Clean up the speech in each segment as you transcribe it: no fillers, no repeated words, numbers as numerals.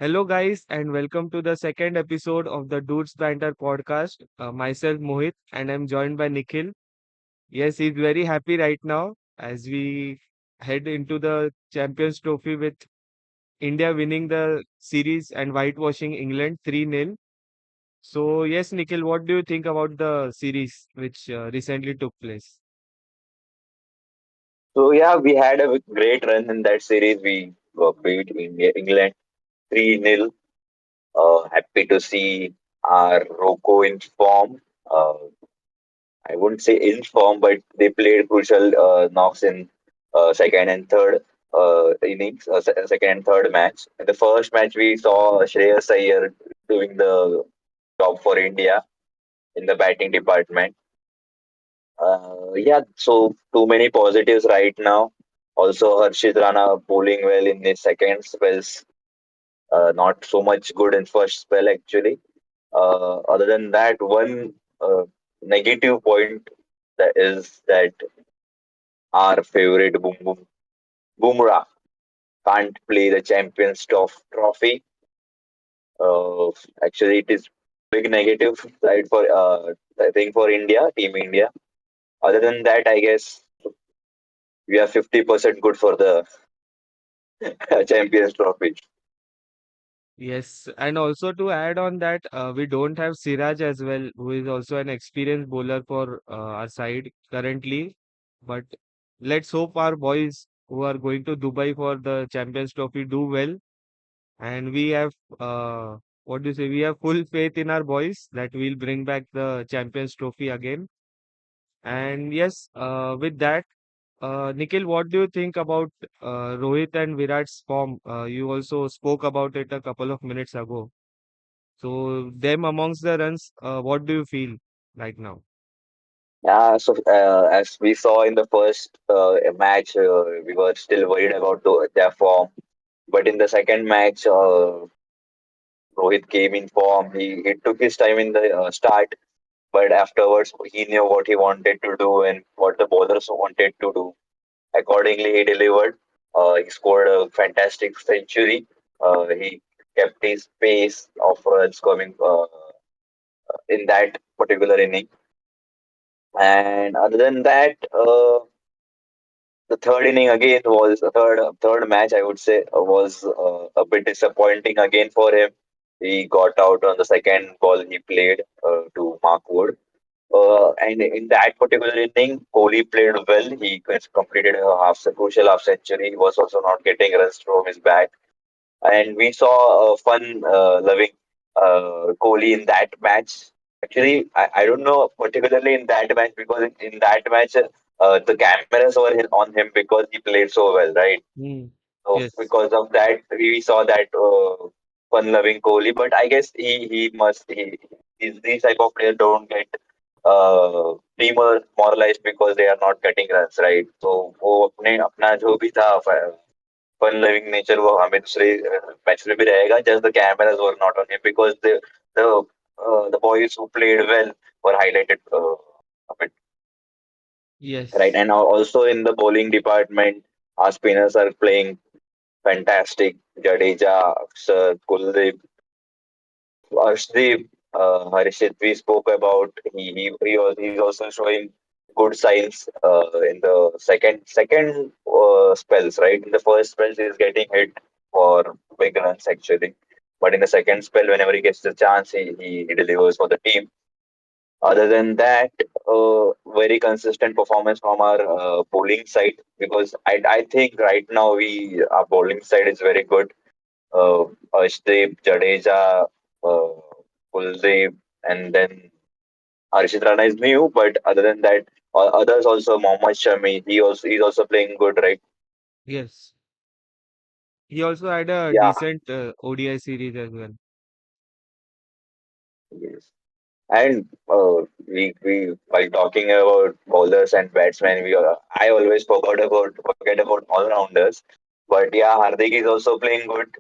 Hello, guys, and welcome to the second episode of the Dudes Banter podcast. Myself, Mohit, and I'm joined by Nikhil. Yes, he's very happy right now as we head into the Champions Trophy with India winning the series and whitewashing England 3-0. So, yes, Nikhil, what do you think about the series which recently took place? So yeah, we had a great run in that series. We beat England 3-0. Happy to see our Rocco in form. I wouldn't say in form, but they played crucial knocks in second and third innings, second and third match. In the first match, we saw Shreyas Iyer doing the job for India in the batting department. Yeah, so too many positives right now. Also, Harshit Rana bowling well in his second spells. Not so much good in first spell actually. Other than that, one negative point that is that our favorite Bumrah can't play the Trophy. Uh, Actually, it is big negative side for I think for India, Team India. Other than that, I guess we are 50% good for the Champions Trophy. Yes, and also to add on that, we don't have Siraj as well, who is also an experienced bowler for our side currently. But let's hope our boys who are going to Dubai for the Champions Trophy do well. And we have, what do you say, we have full faith in our boys that we'll bring back the Champions Trophy again. And yes, with that, Nikhil, what do you think about Rohit and Virat's form? You also spoke about it a couple of minutes ago. So them amongst the runs, what do you feel right now? Yeah, so as we saw in the first match, we were still worried about their form. But in the second match, Rohit came in form. He took his time in the start, but afterwards he knew what he wanted to do and what the bowlers wanted to do. Accordingly, he delivered. He scored a fantastic century. He kept his pace of runs coming in that particular inning. And other than that, the third inning again was third match I would say was a bit disappointing again for him. He got out on the second ball he played to Mark Wood. And in that particular inning, Kohli played well. He completed a crucial half century. He was also not getting runs from his bat, and we saw a fun, loving Kohli in that match. Actually, I don't know particularly in that match because in that match the cameras were on him because he played so well, right? Hmm. So Yes. because of that, we saw that fun-loving Kohli. But I guess he must these type of players don't get demoralized because they are not getting runs, right? So वो अपने अपना जो भी था fun loving nature वो हमें दूसरे match में भी रहेगा. Just the cameras were not on him because the boys who played well were highlighted a bit, right? Yes. And also in the bowling department, our spinners are playing fantastic. Jadeja, Akshar, Kuldeep, Arshdeep, Harshit, we spoke about. He's also showing good signs in the second spells, right? In the first spells, he's getting hit for big runs actually, but in the second spell, whenever he gets the chance, he delivers for the team. Other than that, very consistent performance from our bowling side because I think right now we our bowling side is very good. Arshdeep, Jadeja, uh, Kuldeep, and then Harshit Rana is new, but other than that, others also Mohammad Shami, he's also playing good, right? Yes. He also had a Yeah, decent ODI series as well. yes. And we while talking about bowlers and batsmen, I always forget about all rounders. But yeah, Hardik is also playing good.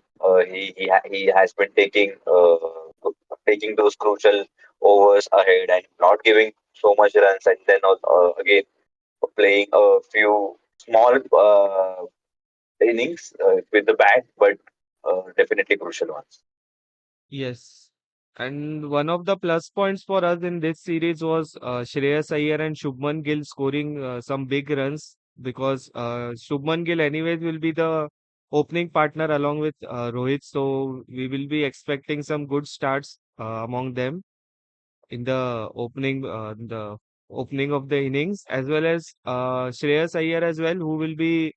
He has been taking those crucial overs ahead and not giving so much runs, and then again playing a few small innings with the bat, but definitely crucial ones. Yes. And one of the plus points for us in this series was Shreyas Iyer and Shubman Gill scoring some big runs because Shubman Gill anyways will be the opening partner along with Rohit. So we will be expecting some good starts among them in the opening of the innings, as well as Shreyas Iyer as well, who will be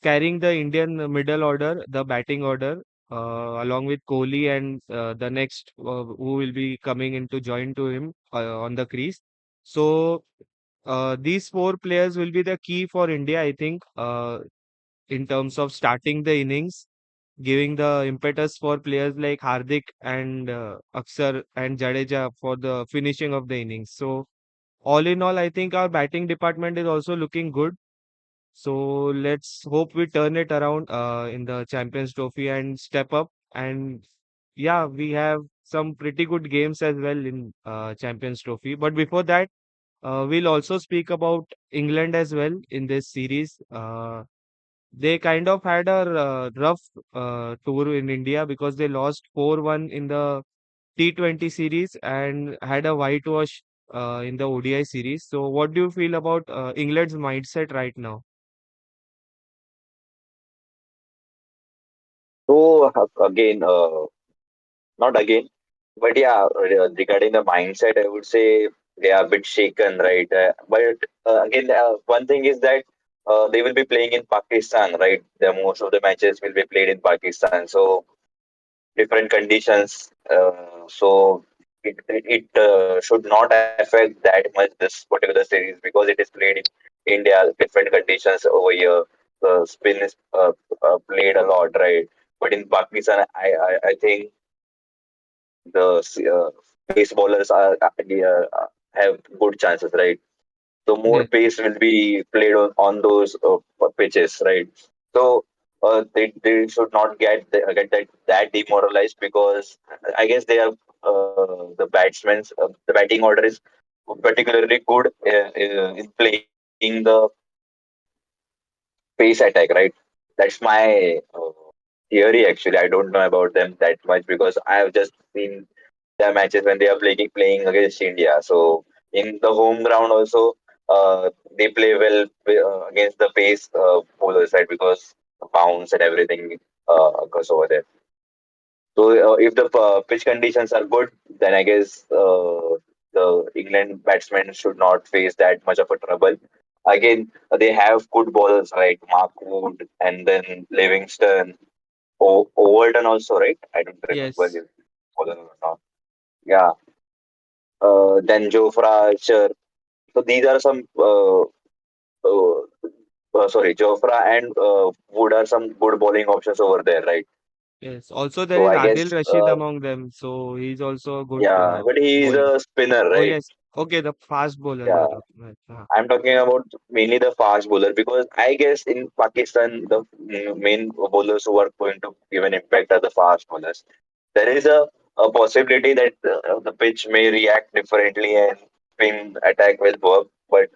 carrying the Indian middle order, the batting order, along with Kohli and the next who will be coming in to join to him on the crease. So these four players will be the key for India, I think, in terms of starting the innings, giving the impetus for players like Hardik and Akshar and Jadeja for the finishing of the innings. So all in all, I think our batting department is also looking good. So let's hope we turn it around in the Champions Trophy and step up. And yeah, we have some pretty good games as well in Champions Trophy. But before that, we'll also speak about England as well in this series. They kind of had a rough tour in India because they lost 4-1 in the T20 series and had a whitewash in the ODI series. So, what do you feel about England's mindset right now? So again, not again, but yeah, regarding the mindset, I would say they are a bit shaken, right? But again, one thing is that they will be playing in Pakistan, right? The most of the matches will be played in Pakistan, so different conditions. So it should not affect that much this particular series because it is played in India, different conditions over here. The spin is played a lot, right? But in Pakistan, I think the pace bowlers have good chances, right? So more Yes, pace will be played on those pitches, right? So they should not get that demoralized because I guess they are the batsmen's the batting order is particularly good in playing the pace attack, right? That's my theory. Actually, I don't know about them that much because I have just seen their matches when they are playing against India. So in the home ground also, they play well against the pace bowlers, right? Because bounce and everything occurs over there. So if the pitch conditions are good, then I guess the England batsmen should not face that much of a trouble. Again, they have good bowlers, right? Mark Wood and then Livingston, Overton also, right? I don't remember yes, his bowler or not. Yeah, then Jofra Archer. So these are some sorry, Jofra and Wood are some good bowling options over there, right? yes. Also, there So is I Adil guess Rashid among them, so he's also a good yeah, but he is bowler. a spinner, Oh, right? yes. Okay, the fast bowler you are Yeah, talking about. I'm talking about mainly the fast bowler because I guess in Pakistan the main bowlers who are going to give an impact are the fast bowlers. There is a possibility that the pitch may react differently and spin attack will work, but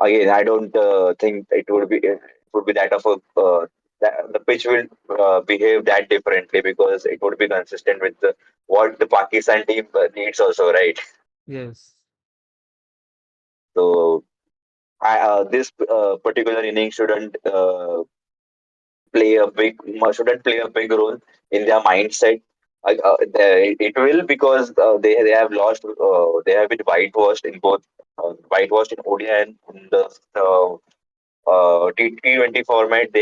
again, I don't think it would be that of a that the pitch will behave that differently because it would be consistent with what the Pakistan team needs also, right? Yes, So this particular inning shouldn't play a big role in their mindset. It will because they have lost they have been whitewashed in both whitewashed in ODI and in the T20 format.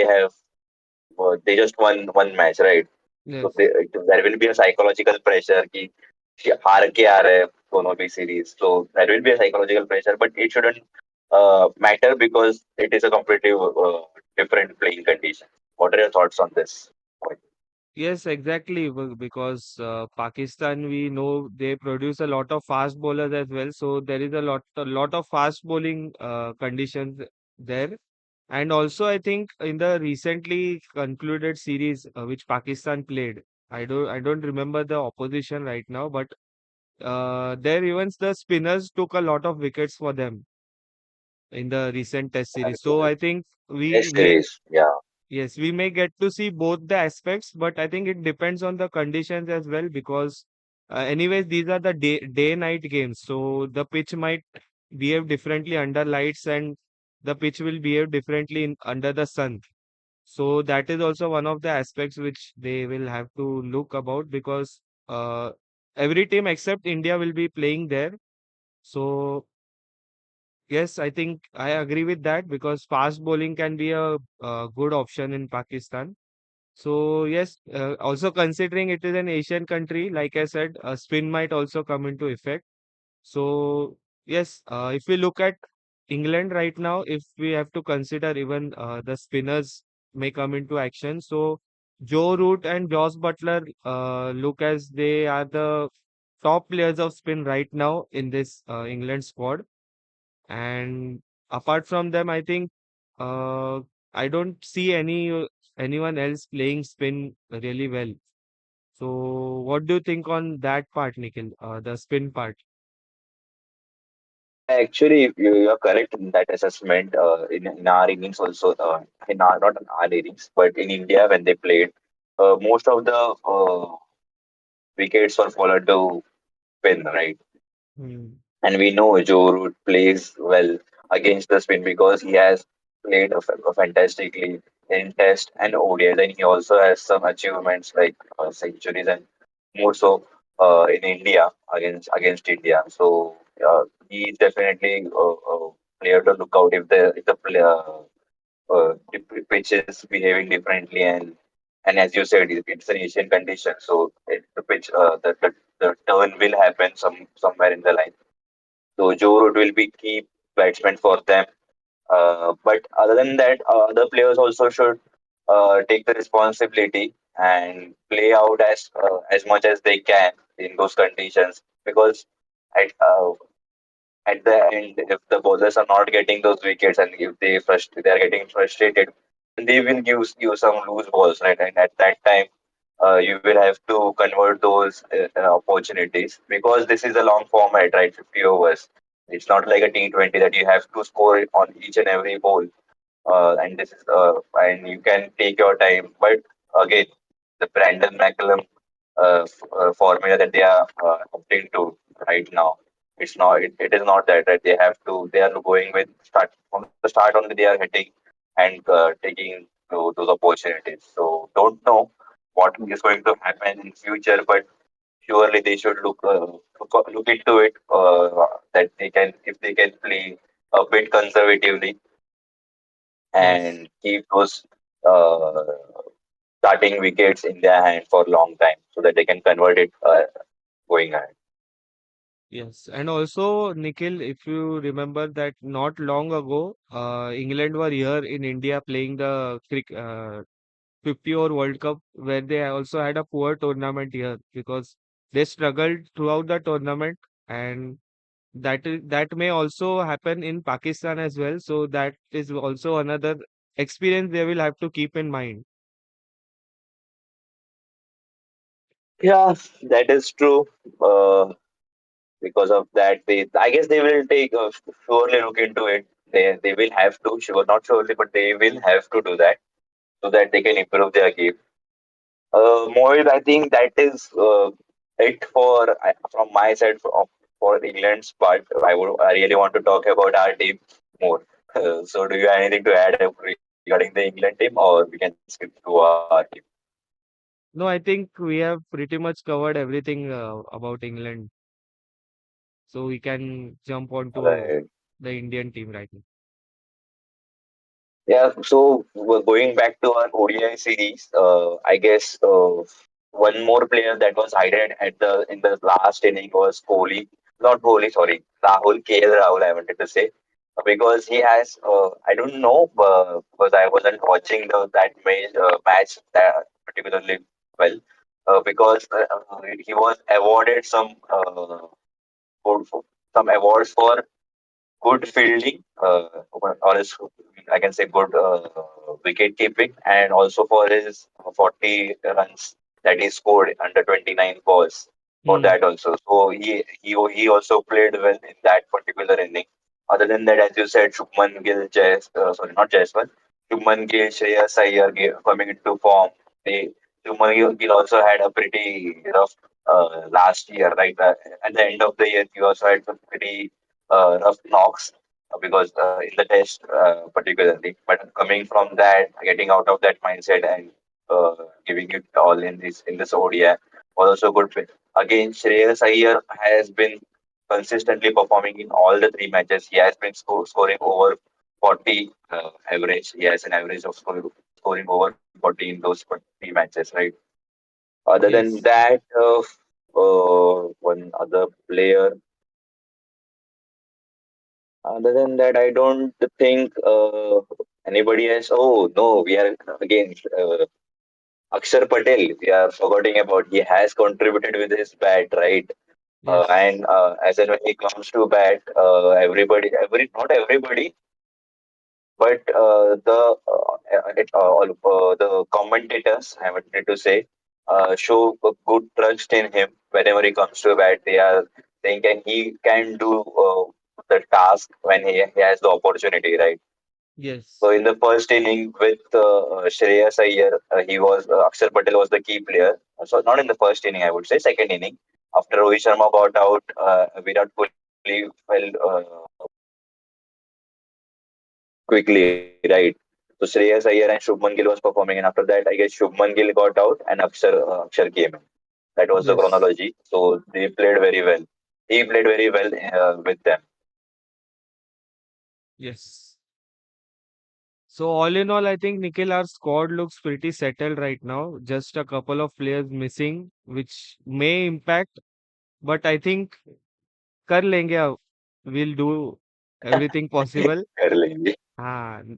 They just won one match, right? So yes. there will be a psychological pressure कि हार के आ रहे हैं दोनों भी series. So there will be a psychological pressure, but it shouldn't matter because it is a completely different playing condition. What are your thoughts on this point? Yes, exactly. Because Pakistan, we know they produce a lot of fast bowlers as well. So there is a lot of fast bowling conditions there. And also, I think in the recently concluded series which Pakistan played, I don't remember the opposition right now, but there even the spinners took a lot of wickets for them in the recent Test series. It So was I think we Test need series, yeah. Yes, we may get to see both the aspects, but I think it depends on the conditions as well because, anyways, these are the day-night games, so the pitch might behave differently under lights, and the pitch will behave differently under the sun. So that is also one of the aspects which they will have to look about because uh, every team except India will be playing there. So yes, I think I agree with that because fast bowling can be a good option in Pakistan. So yes, also considering it is an Asian country, like I said, spin might also come into effect. So yes, if we look at England right now, if we have to consider even the spinners may come into action. So Joe Root and Joss Butler look as they are the top players of spin right now in this England squad. And apart from them, I think uh, I don't see anyone else playing spin really well. So what do you think on that part, Nikhil? The spin part. Yeah, actually, you're correct in that assessment. In our innings also, in our not in our innings, but in India when they played, most of the wickets were followed to spin, right? Hmm. And we know Joe Root plays well against the spin because he has played fantastically in Test and ODI. Then he also has some achievements like centuries and more so in India against India. So he is definitely a player to look out if the player the pitch is behaving differently and as you said it's an Asian condition so the pitch the turn will happen somewhere in the line so Joe Root will be key batsman for them. But other than that, other players also should take the responsibility and play out as much as they can in those conditions. Because at the end, if the bowlers are not getting those wickets and if they are getting frustrated, they will give some loose balls, right? And at that time, you will have to convert those opportunities because this is a long format, right? 50 overs. It's not like a T20 that you have to score it on each and every ball. And you can take your time. But again, the Brandon McCullum formula that they are opting to right now, it is not that right. They are going with start from the start only. They are hitting and taking those opportunities. So don't know what is going to happen in future, but surely they should look into it that they can if they can play a bit conservatively Yes. and keep those uh, starting wickets in their hand for a long time so that they can convert it going ahead. Yes, and also Nikhil, if you remember that not long ago, England were here in India playing the 50 over World Cup, where they also had a poor tournament here because they struggled throughout the tournament, and that may also happen in Pakistan as well. So that is also another experience they will have to keep in mind. Yeah, that is true. Because of that, I guess they will take surely look into it. They will have to, sure, not surely, but they will have to do that so that they can improve their game. Mohit, I think that is it from my side for England's part. I really want to talk about our team more. So, do you have anything to add regarding the England team, or we can skip to our team? No, I think we have pretty much covered everything about England, so we can jump on to Right. the Indian team right now. Yeah, so we're going back to our ODI series. I guess one more player that was hired at the in the last inning was Kohli. Not Kohli, sorry, Rahul KL Rahul. I wanted to say because he has. I don't know because I wasn't watching match that particularly well. Because he was awarded good- some awards for good fielding, or his, I can say good wicket keeping, and also for his 40 runs that he scored under 29 balls. For Hmm. that also, so he also played well in that particular inning. Other than that, as you said, Shubman Gill, sorry, not Jaiswal. Shubman Gill, Shreyas Iyer coming into form. They Shubman Gill also had a pretty rough last year, right? At the end of the year, he also had some pretty rough knocks because in the test particularly. But coming from that, getting out of that mindset and giving it all in this ODI was also good fit. Again, Shreyas Iyer has been consistently performing in all the three matches. He has been scoring over 40 average. He has an average of scoring over 40 in those three matches, right? Other than Yes. that, one other player. Other than that, I don't think anybody else. Oh no, we are again Akshar Patel. We are forgetting about. He has contributed with his bat, right? Yes. And as in when it comes to bat, every not everybody, but the commentators, I wanted to say, show a good trust in him whenever he comes to bat. They are thinking he can do the task when he has the opportunity, right? So Yes. in the first inning with Shreyas Iyer, he was Akshar Patel was the key player. So not in the first inning, I would say second inning. After Rohit Sharma got out, Virat Kohli fell quickly, right? So Shreyas Iyer and Shubman Gill was performing, and after that, I guess Shubman Gill got out and Akshar came in. That was the Yes. chronology. So they played very well. He played very well with them. Yes. So all in all, I think Nikhil, our squad looks pretty settled right now. Just a couple of players missing, which may impact, but I think कर लेंगे अब. We'll do everything possible. कर लेंगे. हाँ,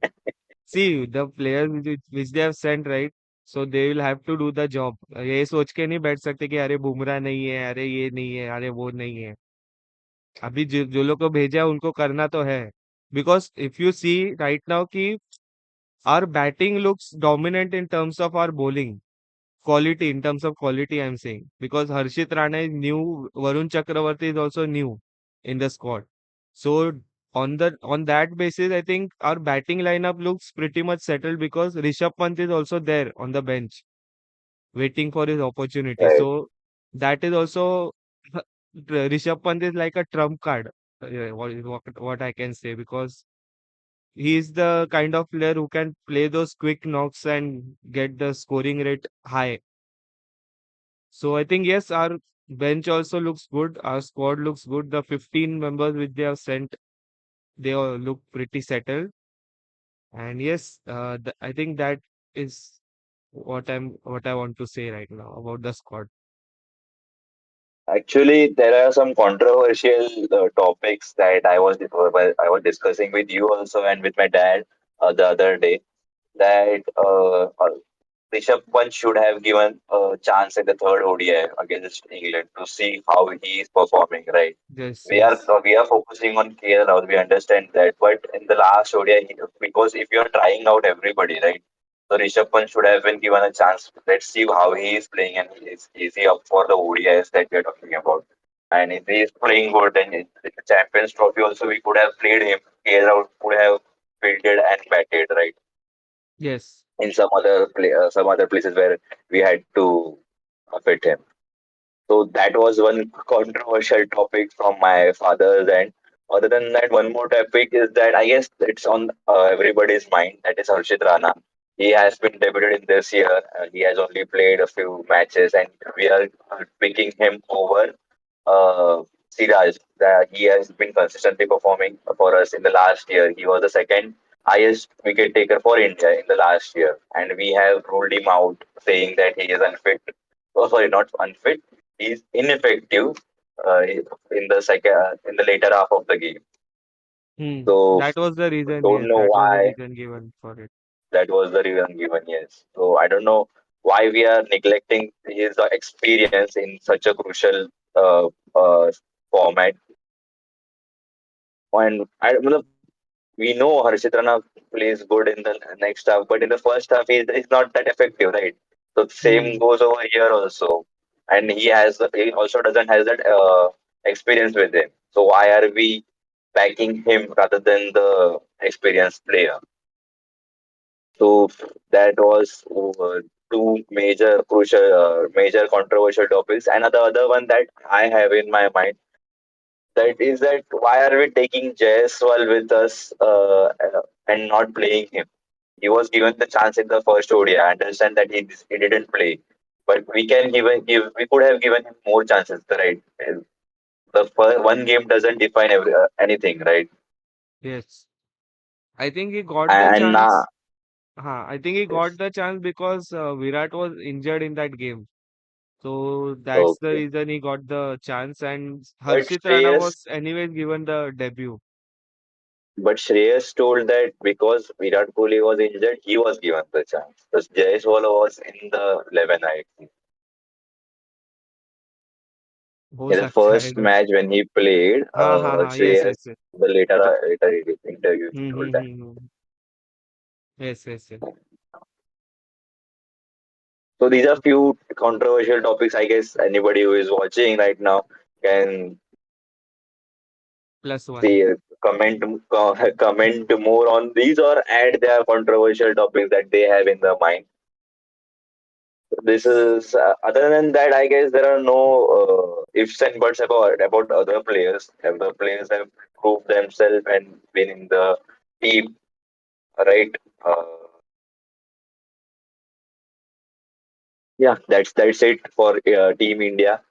see the players which they have sent, right? So they will have to do the job. ये सोच के नहीं बैठ सकते कि अरे बुमराह नहीं है, अरे ये नहीं है, अरे वो नहीं है. अभी जो लोग को भेजा है उनको करना तो है. Because if you see right now कि our batting looks dominant in terms of our bowling quality. In terms of quality, I'm saying because Harshit Rana is new, Varun Chakravarti is also new in the squad. So on that basis, I think our batting lineup looks pretty much settled because Rishabh Pant is also there on the bench waiting for his opportunity. Right. So that is also Rishabh Pant is like a trump card. What I can say because he is the kind of player who can play those quick knocks and get the scoring rate high. So I think yes, our bench also looks good. Our squad looks good. The 15 members which they have sent, they all look pretty settled. And yes, I think that is what I want to say right now about the squad. Actually, there are some controversial topics that I was discussing with you also and with my dad the other day. That Rishabh Pant should have given a chance at the third ODI against England to see how he is performing. Right? Yes, We are yes, we are focusing on KL. We understand that, but in the last ODI, because if you are trying out everybody, right? So Rishabh Pant should have been given a chance. Let's see how he is playing, and is he up for the ODIs that we are talking about? And if he is playing good, then in the Champions Trophy also we could have played him. KL could have fielded and batted, right? yes, In some other places where we had to fit him. So that was one controversial topic from my father's end. Other than that, one more topic is that I guess it's on everybody's mind. That is Harshit Rana. He has been debuted in this year. He has only played a few matches, and we are picking him over Siraj. He has been consistently performing for us in the last year. He was the second highest wicket taker for India in the last year, and we have ruled him out, saying that he is unfit. Oh, sorry, not unfit. He's ineffective in the later half of the game. So That was the reason. don't Yes, know that was the why reason given for it. that was the reason given. Yes. So I don't know why we are neglecting his experience in such a crucial format. And we know Harshit Rana plays good in the next half, but in the first half he's not that effective, right? So same Hmm. goes over here also, and he also doesn't has that experience with him. So why are we backing him rather than the experienced player? So that was two major controversial topics. And the other one that I have in my mind, that is that why are we taking Jaiswal with us and not playing him? He was given the chance in the first ODI. I understand that he didn't play, but we could have given him more chances, right? The first, one game doesn't define anything, right? Yes. I think he got the And now, chance. I think he got yes, the chance because Virat was injured in that game. So that's the okay. reason he got the chance. And But Harshit Rana Shreyas, was anyways given the debut. but Shreyas told that because Virat Kohli was injured, he was given the chance. Because Jaiswal was in the 11, I think. हो In the सकता है, I first don't. match when he played, हाँ, yes, Shreyas, yes, yes. the later interview, he told that. Yes, yes, yes. So these are few controversial topics. I guess anybody who is watching right now can +1. see, comment more on these or add their controversial topics that they have in their mind. This is other than that, I guess there are no ifs and buts about other players. Have the players have proved themselves and been in the team, right? Uh, yeah, that's it for Team India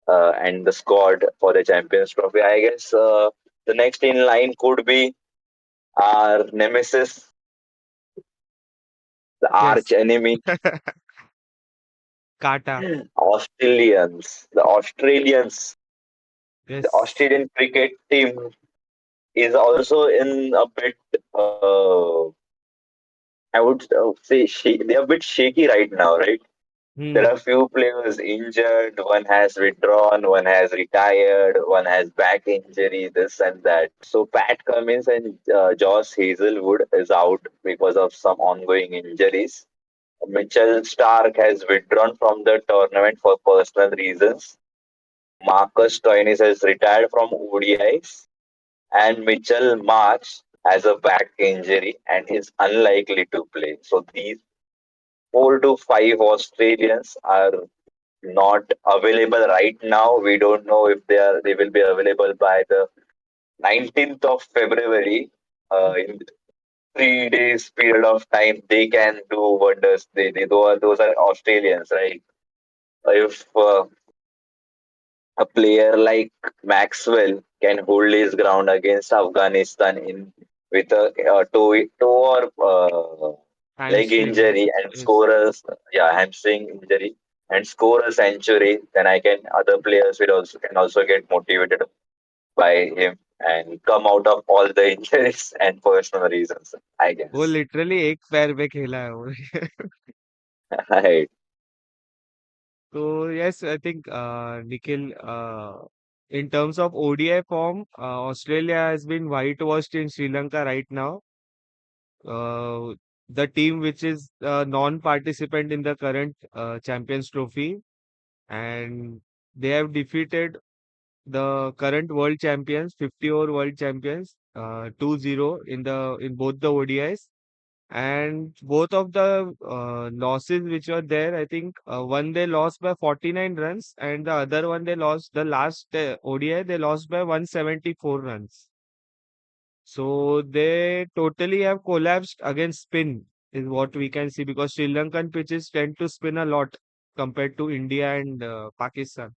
and the squad for the Champions Trophy. I guess the next in line could be our nemesis, the arch Yes. enemy, Kata. Australians. The Yes. Australian cricket team is also in a bit. I would say they are a bit shaky right now, right? There are Hmm. few players injured. One has withdrawn. One has retired. One has back injury. This and that. So Pat Cummins and Josh Hazelwood is out because of some ongoing injuries. Mitchell Stark has withdrawn from the tournament for personal reasons. Marcus Stoinis has retired from ODIs, and Mitchell March has a back injury and is unlikely to play. So these 4 to 5 Australians are not available right now. We don't know if they will be available by the 19th of February. In 3 days period of time, they can do wonders. Those are Australians, right? If a player like Maxwell can hold his ground against Afghanistan in with a toe or leg Hamstring. injury and Yes. score a hamstring injury and score a century, then I can other players will also can also get motivated by him and come out of all the injuries and personal reasons. I वो guess. Literally एक पैर पे खेला है वो. Right. So yes, I think Nikhil, in terms of ODI form, Australia has been whitewashed in Sri Lanka right now. The team which is non-participant in the current Champions Trophy, and they have defeated the current world champions, 50 over world champions, 2-0 in both the ODIs. And both of the losses which were there, I think one they lost by 49 runs, and the other one they lost the last ODI, they lost by 174 runs. So they totally have collapsed against spin, is what we can see, because Sri Lankan pitches tend to spin a lot compared to India and Pakistan,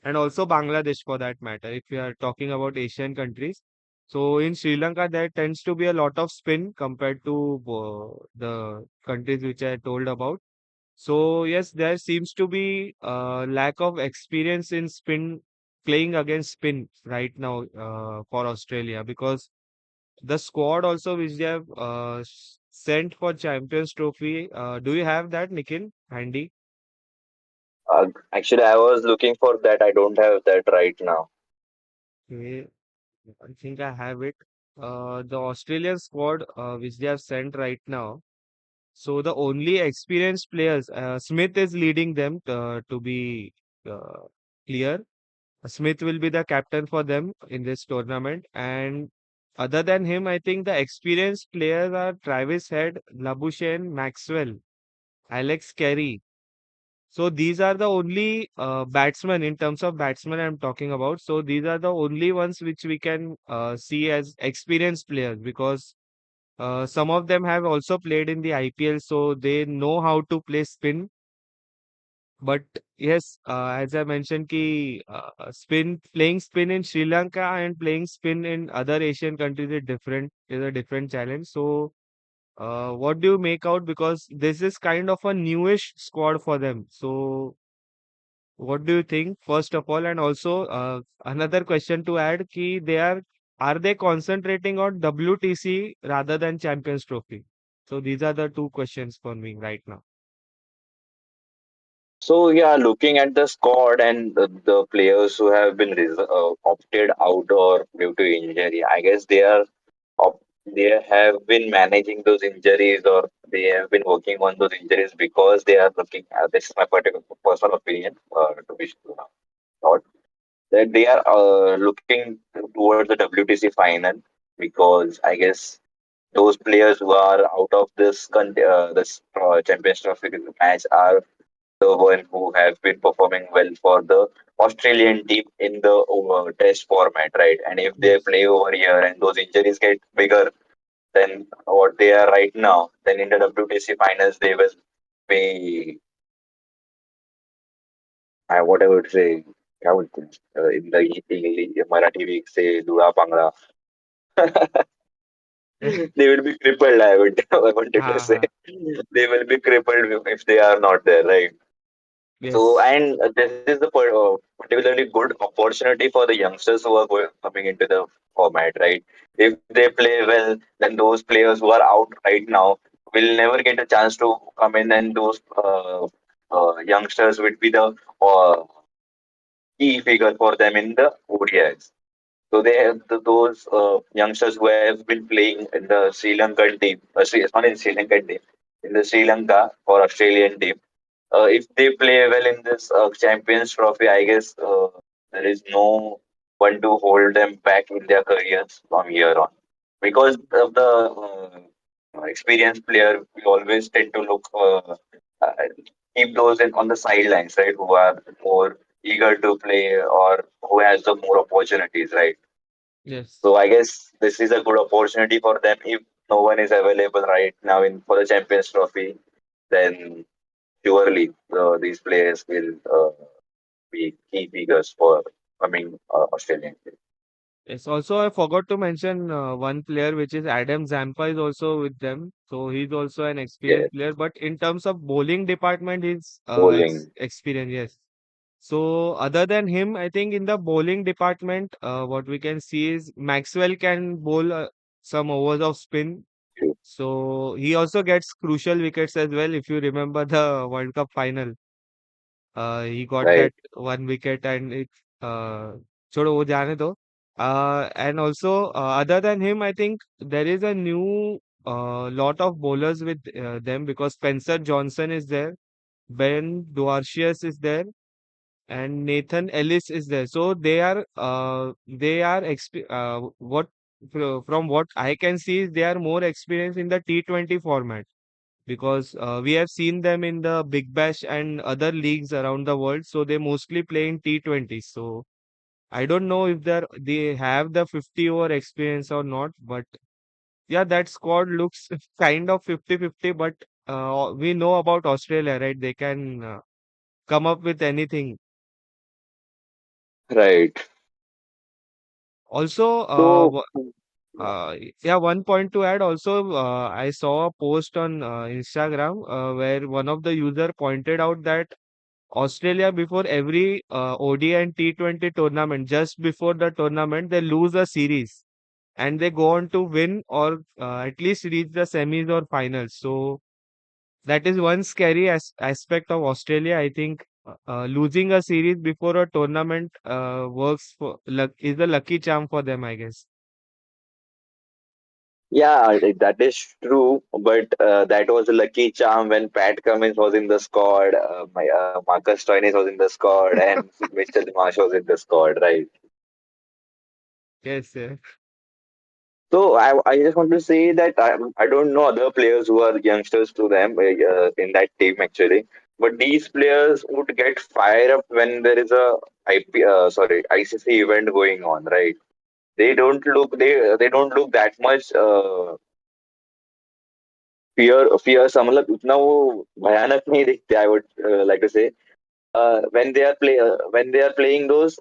and also Bangladesh for that matter, if we are talking about Asian countries. So in Sri Lanka, there tends to be a lot of spin compared to the countries which I told about. So yes, there seems to be lack of experience in spin, playing against spin right now for Australia, because the squad also which they have sent for Champions Trophy. Do you have that, Nikhil, handy? Actually, I was looking for that. I don't have that right now. Okay, I think I have it. The Australian squad which they have sent right now. So the only experienced players, Smith is leading them to be uh, clear. Smith will be the captain for them in this tournament, and other than him, I think the experienced players are Travis Head, Labuschagne, Maxwell, Alex Carey. So these are the only batsmen in terms of batsmen I'm talking about. So these are the only ones which we can see as experienced players because some of them have also played in the IPL, so they know how to play spin. But yes, as I mentioned, ki spin playing spin in Sri Lanka and playing spin in other Asian countries is a different challenge. So what do you make out? Because this is kind of a newish squad for them. So what do you think, first of all? And also, another question to add, ki are they concentrating on WTC rather than Champions Trophy? So these are the two questions for me right now. So yeah, looking at the squad and the players who have been opted out or due to injury, I guess they have been managing those injuries or they have been working on those injuries because they are looking at this is my particular personal opinion to be short that they are looking towards the WTC final because I guess those players who are out of this Champions Trophy match are the one who have been performing well for the Australian team in the test format, right? And if they Yes. play over here and those injuries get bigger than what they are right now, then in the WTC finals they will be, what I would say, I would in the Marathi we say Dura Pangra. They will be crippled. I wanted to Ha say ha. they will be crippled if they are not there, right? So, Yes. and this is the particularly good opportunity for the youngsters who are coming into the format, right? If they play well, then those players who are out right now will never get a chance to come in, and those youngsters would be the uh, key figure for them in the ODIs. So they have those youngsters who have been playing in the Sri Lankan team, not in Sri Lankan team, in the Sri Lanka or Australian team. If they play well in this Champions Trophy, I guess there is no one to hold them back in their careers from here on. Because of the experienced player, we always tend to uh, keep those on the sidelines, right? Who are more eager to play or who has the more opportunities, right? Yes. So I guess this is a good opportunity for them. If no one is available right now in for the Champions Trophy, then surely these players will be key figures for coming Australian team. Yes. Also, I forgot to mention one player, which is Adam Zampa is also with them. So he's also an Yeah, experienced player. But in terms of bowling department, he's bowling. experienced. Yes. So other than him, I think in the bowling department, what we can see is Maxwell can bowl some overs of spin. True. So he also gets crucial wickets as well. If you remember the World Cup final, he got Right. that one wicket and it छोड़ो वो जाने दो. And also other than him, I think there is a new lot of bowlers with them because Spencer Johnson is there, Ben Duarcius is there, and Nathan Ellis is there. So they are from what I can see is they are more experienced in the T20 format because we have seen them in the Big Bash and other leagues around the world. So they mostly play in T20. So I don't know if they have the 50 over experience or not, but yeah, that squad looks kind of 50-50. But we know about Australia, right? They can come up with anything. Right. Also, So yeah, one point to add also, I saw a post on Instagram where one of the user pointed out that Australia before every ODI and T20 tournament, just before the tournament, they lose a series and they go on to win or at least reach the semis or finals. So that is one scary aspect of Australia. I think losing a series before a tournament works for luck is a lucky charm for them, I guess. yeah, that is true. But that was a lucky charm when Pat Cummins was in the squad, Marcus Stoinis was in the squad, and Mitchell Marsh was in the squad, right? Yes, yes. So I just want to say that I don't know other players who are youngsters to them in that team actually, but these players would get fired up when there is a ICC event going on, right? They don't look that much fearsome. मतलब उतना वो भयानक नहीं दिखते. I would like to say when they are playing those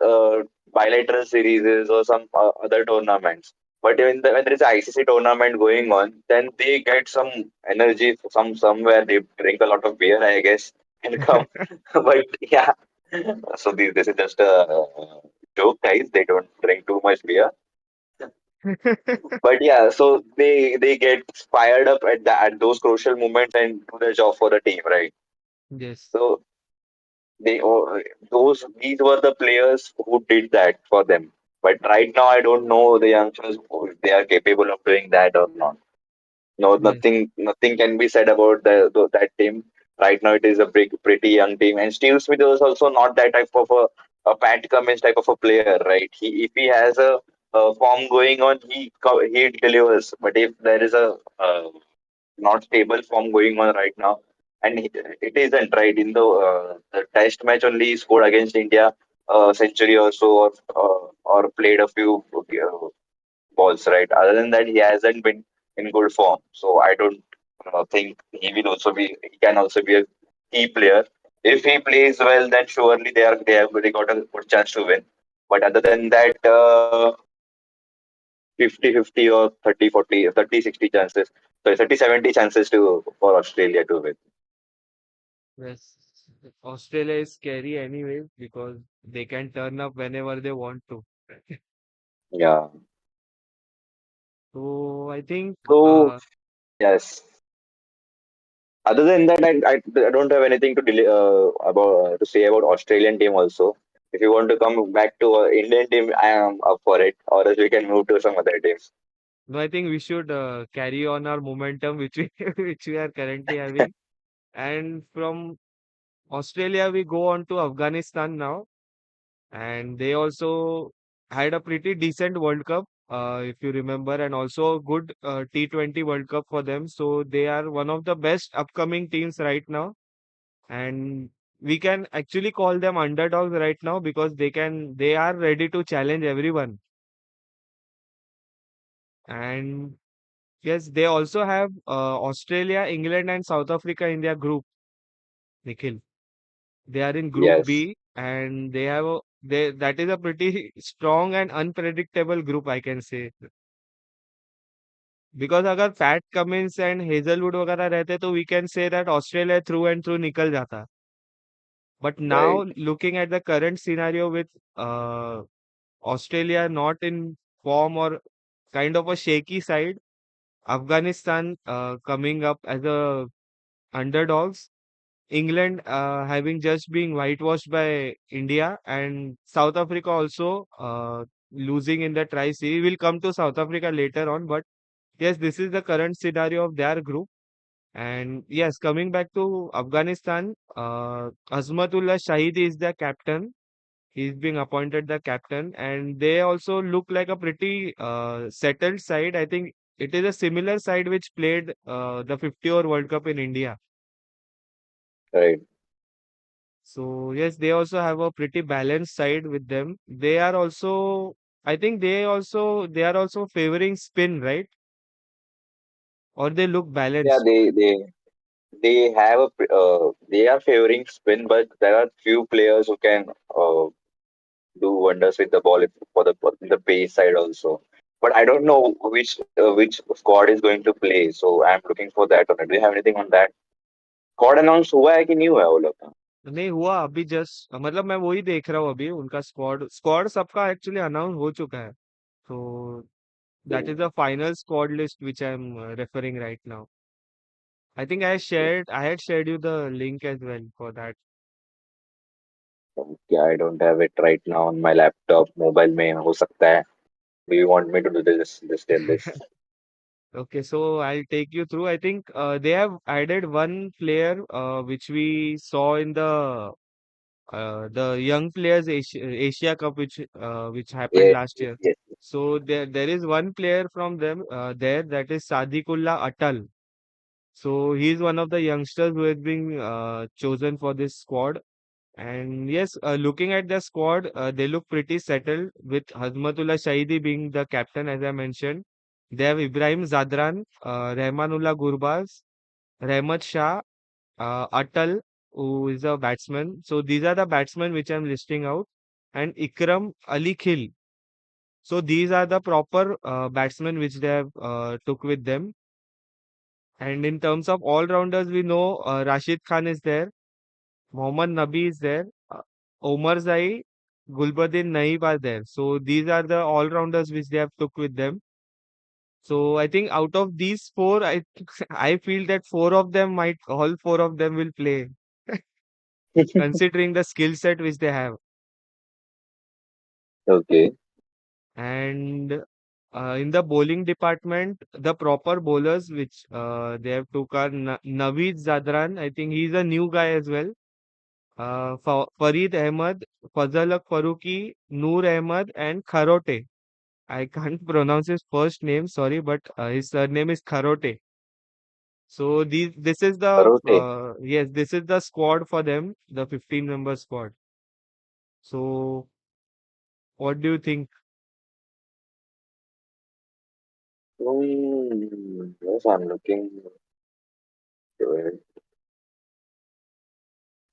bilateral series or some other tournaments. But when there is an ICC tournament going on, then they get some energy, somewhere they drink a lot of beer, I guess, and come. But yeah, so this is just a joke, guys. They don't drink too much beer. But yeah, so they get fired up at those crucial moments and do their job for the team, right? Yes, So they those these were the players who did that for them. But right now, I don't know the youngsters if they are capable of doing that or not. No, yes, nothing can be said about that team. Right now, it is a pretty young team, and Steve Smith was also not that type of a Pat Cummins type of a player, right? He if he has a form going on, he delivers. But if there is a not stable form going on right now, and it isn't right in the test match only he scored against India century or so, or played a few balls, right? Other than that, he hasn't been in good form. So I don't think he can also be a key player. If he plays well, then surely they got a good chance to win. But other than that, 50-50 or 30-40, 30-60 chances, sorry, 30-70 chances to for Australia to win. yes. Australia is scary anyway because they can turn up whenever they want to. Yeah. So I think So yes. Other than that, I don't have anything to say about Australian team also. If you want to come back to Indian team, I am up for it. Or else we can move to some other teams. no, I think we should carry on our momentum which we which we are currently having. And from Australia, we go on to Afghanistan now, and they also had a pretty decent World Cup, if you remember, and also a good T20 World Cup for them. So they are one of the best upcoming teams right now, and we can actually call them underdogs right now because they are ready to challenge everyone. And yes, they also have Australia, England, and South Africa in their group, Nikhil. They are in Group Yes. B, and that is a pretty strong and unpredictable group, I can say. Because अगर Pat Cummins and Hazlewood वगैरह रहते तो we can say that Australia through and through निकल जाता. But now, Right. looking at the current scenario with Australia not in form or kind of a shaky side, Afghanistan coming up as a underdogs, England having just been whitewashed by India, and South Africa also losing in the tri series. We'll come to South Africa later on, but yes, this is the current scenario of their group. And yes, coming back to Afghanistan, Azmatullah Shahidi is the captain. He's being appointed the captain, and they also look like a pretty settled side. I think it is a similar side which played the 50 over World Cup in India. Right. So yes, they also have a pretty balanced side with them. They are also, I think they are also favoring spin, right? Or they look Yeah. balanced. They have they are favoring spin, but there are few players who can do wonders with the ball for the pace side also. But I don't know which squad is going to play. So I'm looking for that on it. Do you have anything on that? Squad announce हुआ है कि नहीं हुआ है वो लोग का? नहीं हुआ अभी जस्ट, मतलब मैं वही देख रहा हूँ अभी उनका स्क्वाड स्क्वाड सबका एक्चुअली अनाउंस हो चुका है. So that is the final squad list which I'm referring right now. I think I had shared you the link as well for that. Okay, I don't have it right now on my laptop. Mobile में हो सकता है. Do you want me to do this? Okay, so I'll take you through. I think they have added one player which we saw in the the young players Asia Cup which happened Yes, last yes, year. yes. So there is one player from them there, that is Sadiqullah Atal. So he's one of the youngsters who has been chosen for this squad. And yes, looking at the squad, they look pretty settled with Hazmatullah Shahidi being the captain, as I mentioned. They have Ibrahim Zadran, Rahmanullah Gurbaz, Rahmat Shah, Atal, who is a batsman. So these are the batsmen which I'm listing out, and Ikram Ali Khil. So these are the proper batsmen which they have took with them. And in terms of all rounders, we know Rashid Khan is there, Mohammad Nabi is there, Omar Zai, Gulbuddin Naib are there. So these are the all rounders which they have took with them. So I think out of these four, I I feel that all four of them will play, considering the skill set which they have. Okay. And in the bowling department, the proper bowlers which they have took are Naveed Zadran. I think he's a new guy as well. Farid Ahmed, Fazal Faruqi, Noor Ahmed, and Kharote. I can't pronounce his first name, sorry, but his surname is Kharote. So this is the Karote. yes, this is the squad for them, the 15-member squad. So what do you think? Yes, I'm looking to it.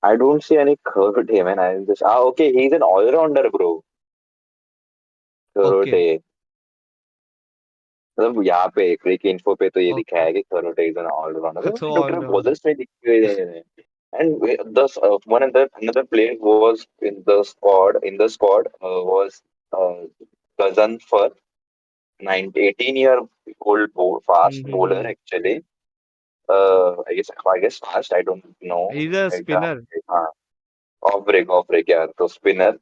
I don't see any Karote, man. I just okay. He's an all-rounder, bro. Okay, Karote. मतलब यहाँ पे क्रिक info पे तो ये दिखा okay. है कि करोटे is an allrounder तो So मैंने all डॉक्टर rounder. बॉलर्स में दिखे हुए हैं and the one another player who was in the squad was uh, cousin for 18-year-old fast bowler Mm-hmm. actually I guess fast I don't know He's a right spinner. off break yeah so spinner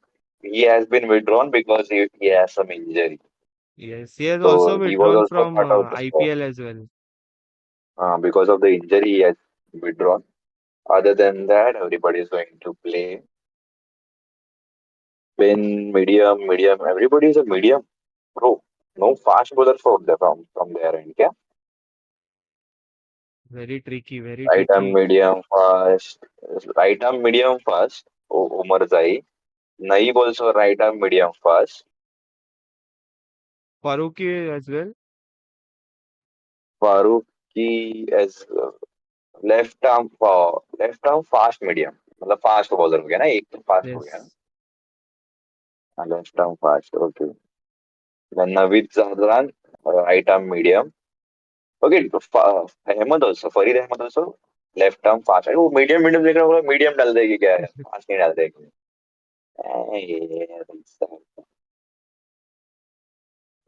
he has been withdrawn because he has some injury Yes, he has also so he was withdrawn also from part of the squad. IPL as well. Because of the injury, he has withdrawn. Other than that, everybody is going to play. Spin, medium. Everybody is a medium, bro. No fast bowler from their end. Yeah, Very tricky, very right arm, tricky. medium, fast. Right arm, medium, fast. Umar Zai. Naib also right arm, medium, fast. Faruqi as well. Faruqi as left arm fast medium. मतलब fast bowler हो गया ना एक तो fast हो गया Yes. ना left arm fast okay then Naveed Zahran, right arm medium. Okay, Ahmed also, Farid Ahmed also, left arm fast. वो medium medium देख रहा हूँ medium डाल देगी क्या है fast नहीं डाल देगी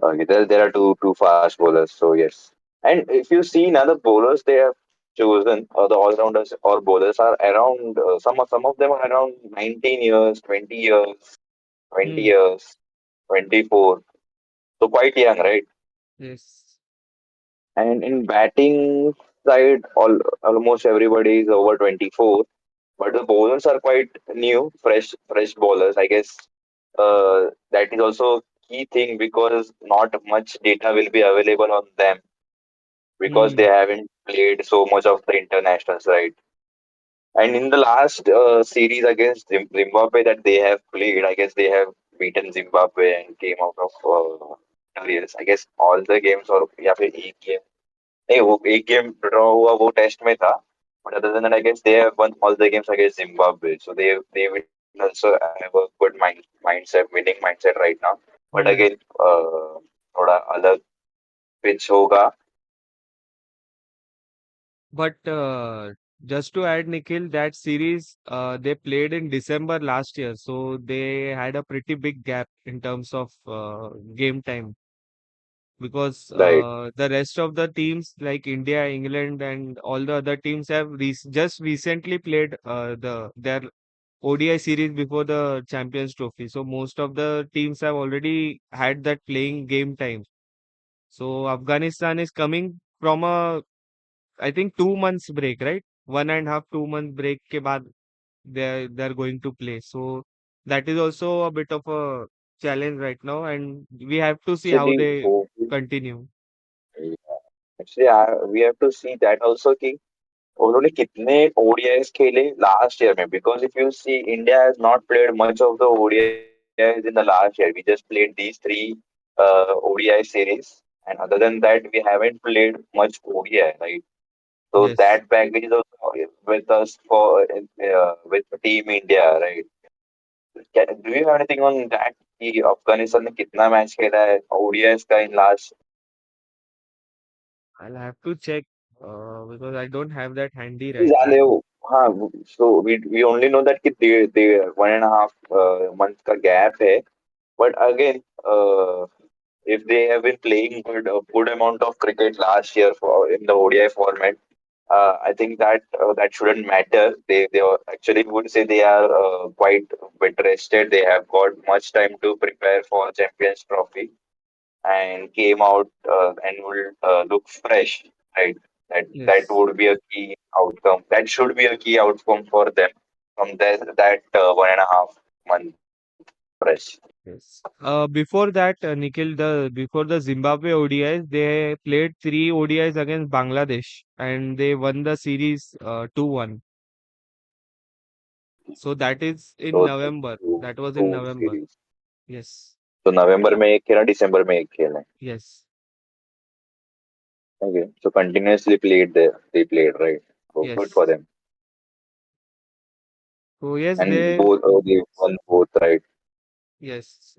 okay there are two fast bowlers so yes and if you see now the bowlers they have chosen or the all rounders or bowlers are around some of them are around 19 years 20 years 20 Hmm. years 24 so quite young right. Yes. And in batting side, almost everybody is over 24. But the bowlers are quite new, fresh bowlers. I guess that is also key thing because not much data will be available on them because they Hmm. haven't played so much of the internationals, right? And in the last series against Zimbabwe that they have played, I guess they have beaten Zimbabwe and came out of victorious. I guess all the games or या फिर एक game नहीं वो एक game draw हुआ वो test में था but other than that I guess they have won all the games against Zimbabwe so they will also have a good mindset winning mindset right now but Hmm. again थोड़ा अलग pitch होगा But just to add, Nikhil, that series they played in December last year, so they had a pretty big gap in terms of game time, because right the rest of the teams like India, England, and all the other teams have just recently played their ODI series before the Champions Trophy. So most of the teams have already had that playing game time. So Afghanistan is coming from I think 2 months break, right? 1.5, 2 month break के बाद they're going to play. So that is also a bit of a challenge right now, and we have to see how Actually, they continue. actually, we have to see that also. कि उन्होंने कितने ODIs खेले last year में, because if you see India has not played much of the ODIs in the last year. We just played these three ODI series, and other than that we haven't played much ODI, right? So Yes, that package is also with us for with Team India, right? Do you have anything on that? कि अफगानिस्तान ने कितना match खेला है ODIs का in last I'll have to check because I don't have that handy कितनी right झाले now. हो हाँ so we only know that कि they 1.5 month का gap है but again if they have been playing good amount of cricket last year for in the ODI format. I think that that shouldn't matter. They actually would say they are quite bit rested. They have got much time to prepare for Champions Trophy and came out and will look fresh. Right, that Yes, would be a key outcome. That should be a key outcome for them from that 1.5 month fresh. yes. Before that, Nikhil, the before the Zimbabwe ODIs, they played three ODIs against Bangladesh, and they won the series 2-1. So that is in So November. That was in two November. series. Yes, तो नवंबर में एक खेला दिसंबर में एक खेला yes, okay so continuously played there they played right so good for yes. them So yes, and they both they won both right yes.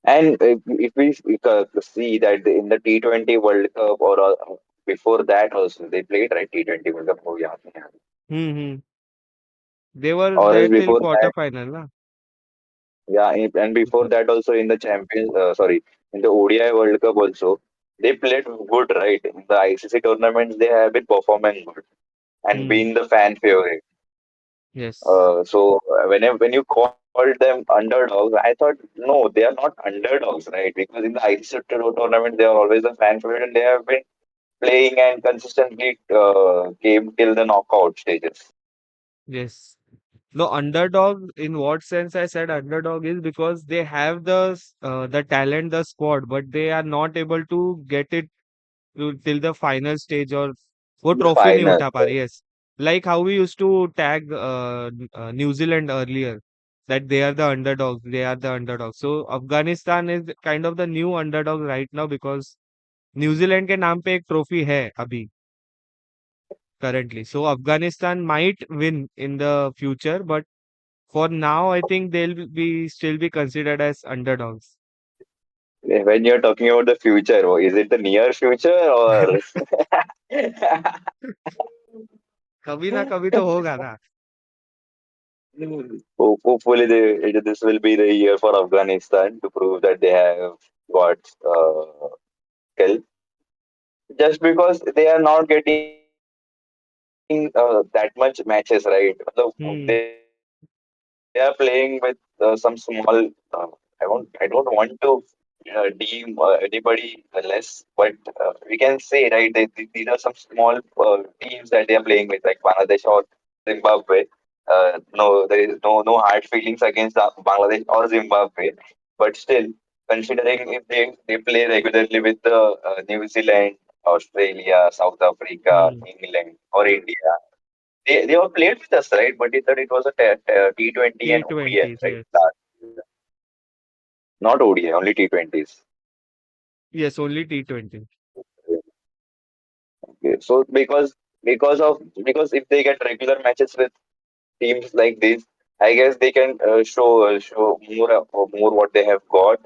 and if we see that in the T20 World Cup or before that also they played right T20 World Cup oh yeah Hmm. They were or there else till before quarter that final, na? yeah and before Before. that also in the champions sorry in the ODI World Cup also they played good right in the ICC tournaments they have been performing good and Hmm. been the fan favorite. Yes. When you called them underdogs, I thought no, they are not underdogs, right? Because in the ICC tournament, they are always a fan favorite, and they have been playing and consistently came till the knockout stages. Yes. No, underdog, in what sense I said underdog is because they have the talent, the squad, but they are not able to get it till the final stage or वो The trophy नहीं final, उठा पा रही. Yes. Like how we used to tag New Zealand earlier, that they are the underdogs, they are the underdogs. So Afghanistan is kind of the new underdog right now because New Zealand के नाम पे एक trophy है अभी currently. So Afghanistan might win in the future, but for now, I think they'll be still be considered as underdogs. when you're talking about the future, is it the near future or कभी ना कभी तो होगा ना. hopefully this will be the year for Afghanistan to prove that they have got skill just because they are not getting that much matches, right? They are Hmm. playing with some small. I don't want to deem anybody less, but we can say right these are some small teams that they are playing with, like Bangladesh or Zimbabwe. No, there is no hard feelings against Bangladesh or Zimbabwe, but still, considering if they play regularly with the New Zealand, Australia, South Africa, Hmm. England, or India, they all played with us, right? But it was a T20 and ODI, T20s, right? yes. Not ODI, only T20s. Yes, only T20. Okay. So because if they get regular matches with teams like this, I guess they can show more what they have got,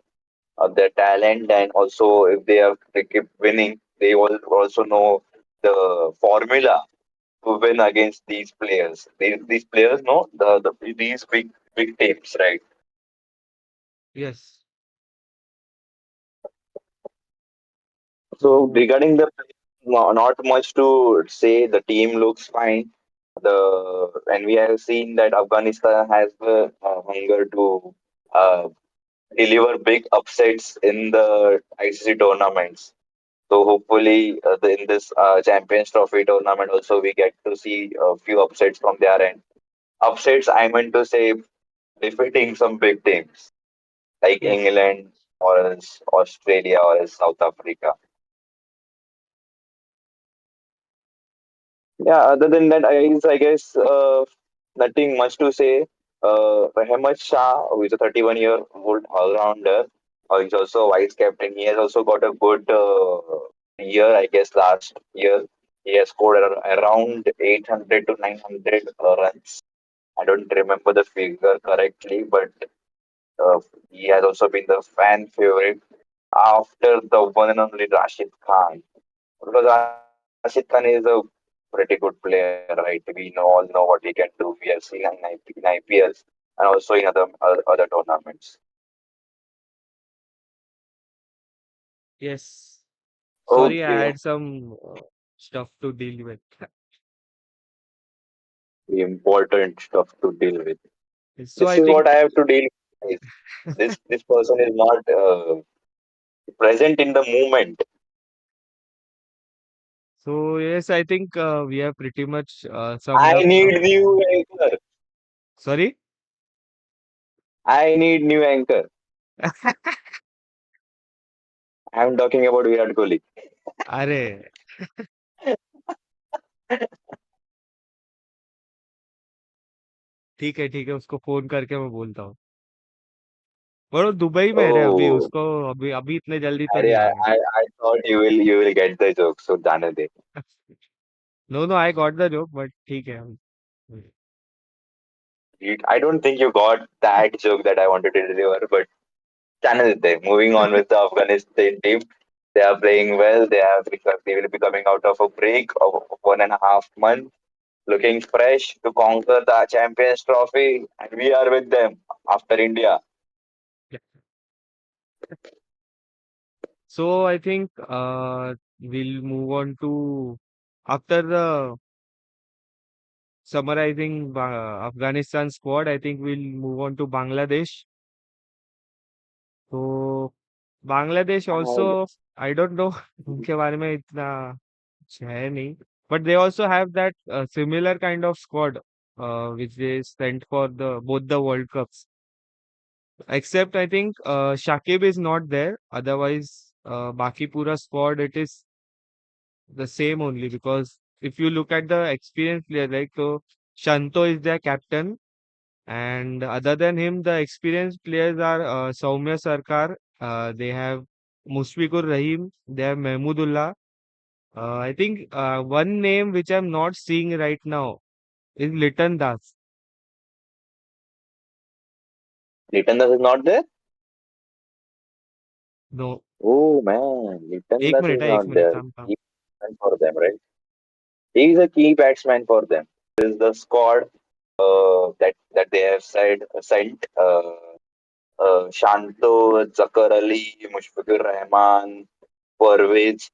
their talent, and also if they keep winning, they will also know the formula to win against these players. These players know these big teams, right? Yes. So So, regarding the not much to say. The team looks fine. And we have seen that Afghanistan has the hunger to uh, deliver big upsets in the ICC tournaments. So hopefully, in this Champions Trophy tournament, also we get to see a few upsets from their end. Upsets, I meant to say, defeating some big teams like Yes, England or else Australia or else South Africa. Yeah, other than that, I guess nothing much to say. Rahmat Shah, who is a 31-year-old all-rounder, he's also a vice captain. He has also got a good year, I guess, last year. He has scored around 800 to 900 runs. I don't remember the figure correctly, but uh, he has also been the fan favorite after the one and only Rashid Khan. Because Rashid Khan is a pretty good player, right? We know all know what he can do. We have seen in IPLs and also in other tournaments. yes. Sorry, I Okay, had some stuff to deal with. important stuff to deal with. So This I is think, what I have to deal with. Guys. This person is not present in the moment. so yes, I think we have pretty much summed I up. need new anchor. Sorry? I need new anchor. I'm talking about Virat Kohli. अरे ठीक है उसको phone करके मैं बोलता हूँ पर वो दुबई में है रे अभी Oh, उसको अभी अभी इतने जल्दी तो अरे नहीं आएगा I thought you will get the joke. So जाने दे. No no I got the joke but ठीक है I don't think you got that joke that I wanted to deliver, but channel it there. Moving on with the Afghanistan team, they are playing well. They will be coming out of a break of 1.5 months, looking fresh to conquer the Champions Trophy, and we are with them after India. So I think we'll move on to after the summarizing Afghanistan squad. I think we'll move on to Bangladesh. तो Bangladesh also I don't know उनके बारे में इतना कुछ है नहीं but they also have that similar kind of squad which they sent for the both the World Cups. Except I think Shakib is not there. Otherwise, Baki Pura squad it is the same only because if you look at the experienced player like so Shanto is their captain. And other than him, the experienced players are Soumya Sarkar. They have Mushfiqur Rahim. They have Mahmudullah. I think one name which I'm not seeing right now is Litan Das. Litandas is not there. No, Oh man, Litandas is एक not minute, there. थांब थांब. Key batsman for them, right? He is a key batsman for them. This is the squad that they have sent. Shanto, Zakar Ali, Mushfiqur Rahman, Pervez.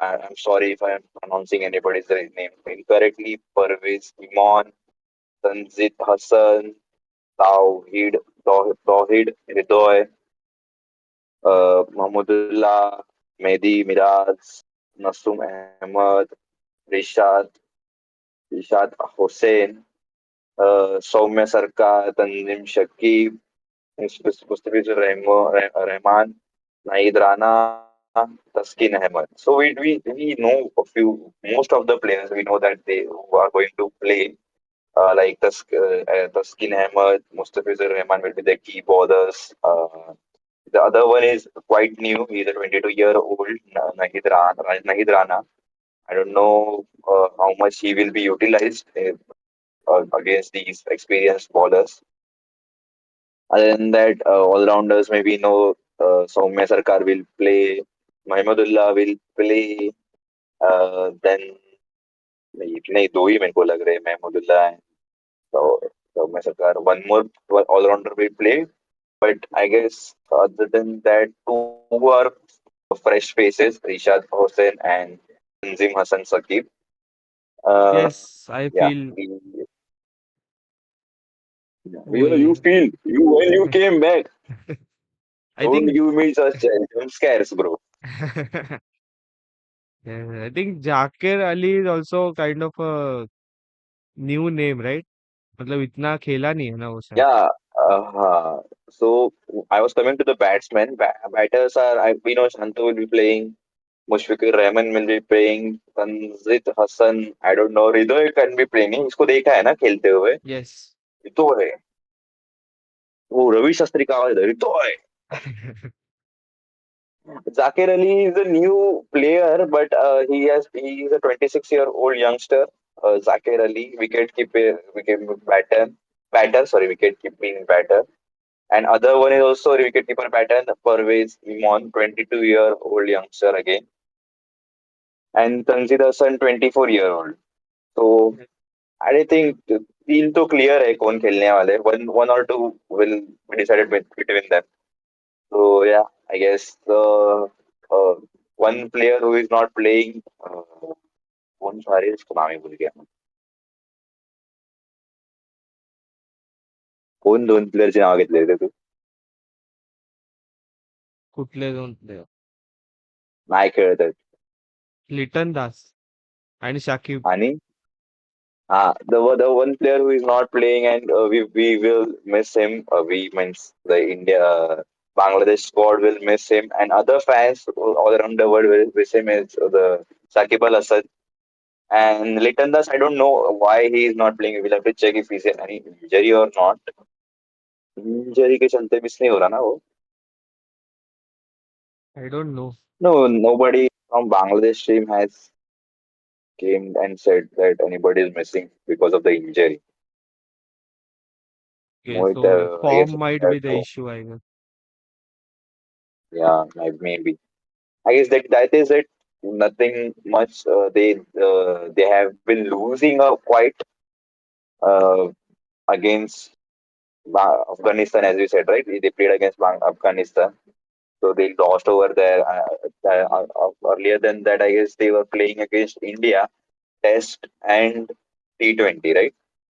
I'm sorry if I'm pronouncing anybody's name incorrectly. Pervez Iman, Tanzit Hassan, Tawhid Hridoy, Mahmudullah, Mehdi Miraz, Nasum Ahmad, Rishad, Rishad Hussain, Soumya Sarkar, Tanzim Shakib, Mustafizur Rahman, Naeed Rana, Taskin Ahmed. So we know a few, most of the players we know that they who are going to play, like Taskin Ahmed, Mustafizur Rahman will be the key bowlers. The other one is quite new. He's a 22-year-old Nahid Rana. I don't know how much he will be utilized against these experienced bowlers. Other than that, all-rounders maybe no Soumya Sarkar will play, Mahmudullah will play, then नहीं दो ही मेरे को लग रहे हैं Mahmudullah and Saumya सरकार. One more all-rounder will play, but I guess other than that, two are fresh faces, Rishad Hossain and Tanzim Hassan Saqib. Uh, Yes, I yeah, feel you वही. feel you when you came back. I Don't think give me such jump scares, bro. Yeah, I think Zakir Ali is also kind of a new name, right? मतलब इतना खेला नहीं है ना वो शायद. Yeah. So I was coming to the batsmen. Batters are, we know Shantu will be playing, Mushfiqur Rahman will be playing, Tanzit Hassan, I don't know, Hridoy can be playing. इसको देखा है ना खेलते हुए. Yes. Hridoy, वो रवि शास्त्री का आवाज है, Hridoy. Zakir Ali is a new player, but he is a 26-year-old youngster. Zakir Ali, wicket keeper wicket keeping batter. And other one is also a wicketkeeper pattern, Pervez Imon, 22-year-old youngster again, and Tanzir Hassan, 24-year-old. So I think तीन तो clear है कौन खेलने वाले. One or two will be decided between them. So yeah, I guess the uh, one player who is not playing. कौन सा है इसको नाम ही भूल गया. कोण दोन प्लेयरचे नाव घेतले होते तू? कुठले दोन player? नाही खेळत आहेत. लिटन दास आणि शाकिब. आणि the one player who is not playing and we will miss him. We means the India Bangladesh squad will miss him, and other fans all around the world will miss him is the Sakib Al Asad and Leighton Das. I don't know why he is not playing. We'll have to check if he's in any injury or not. Injury के चलते miss नहीं हो रहा ना वो. I don't know. No, nobody from Bangladesh team has came and said that anybody is missing because of the injury. Okay, Mohit, so I guess form might be the issue, I guess. yeah, maybe. I guess that is it. Nothing much. They have been losing quite uh, against Afghanistan, as you said, right? They played against Afghanistan, so they lost over there. Earlier than that, I guess they were playing against India, Test and T20, right?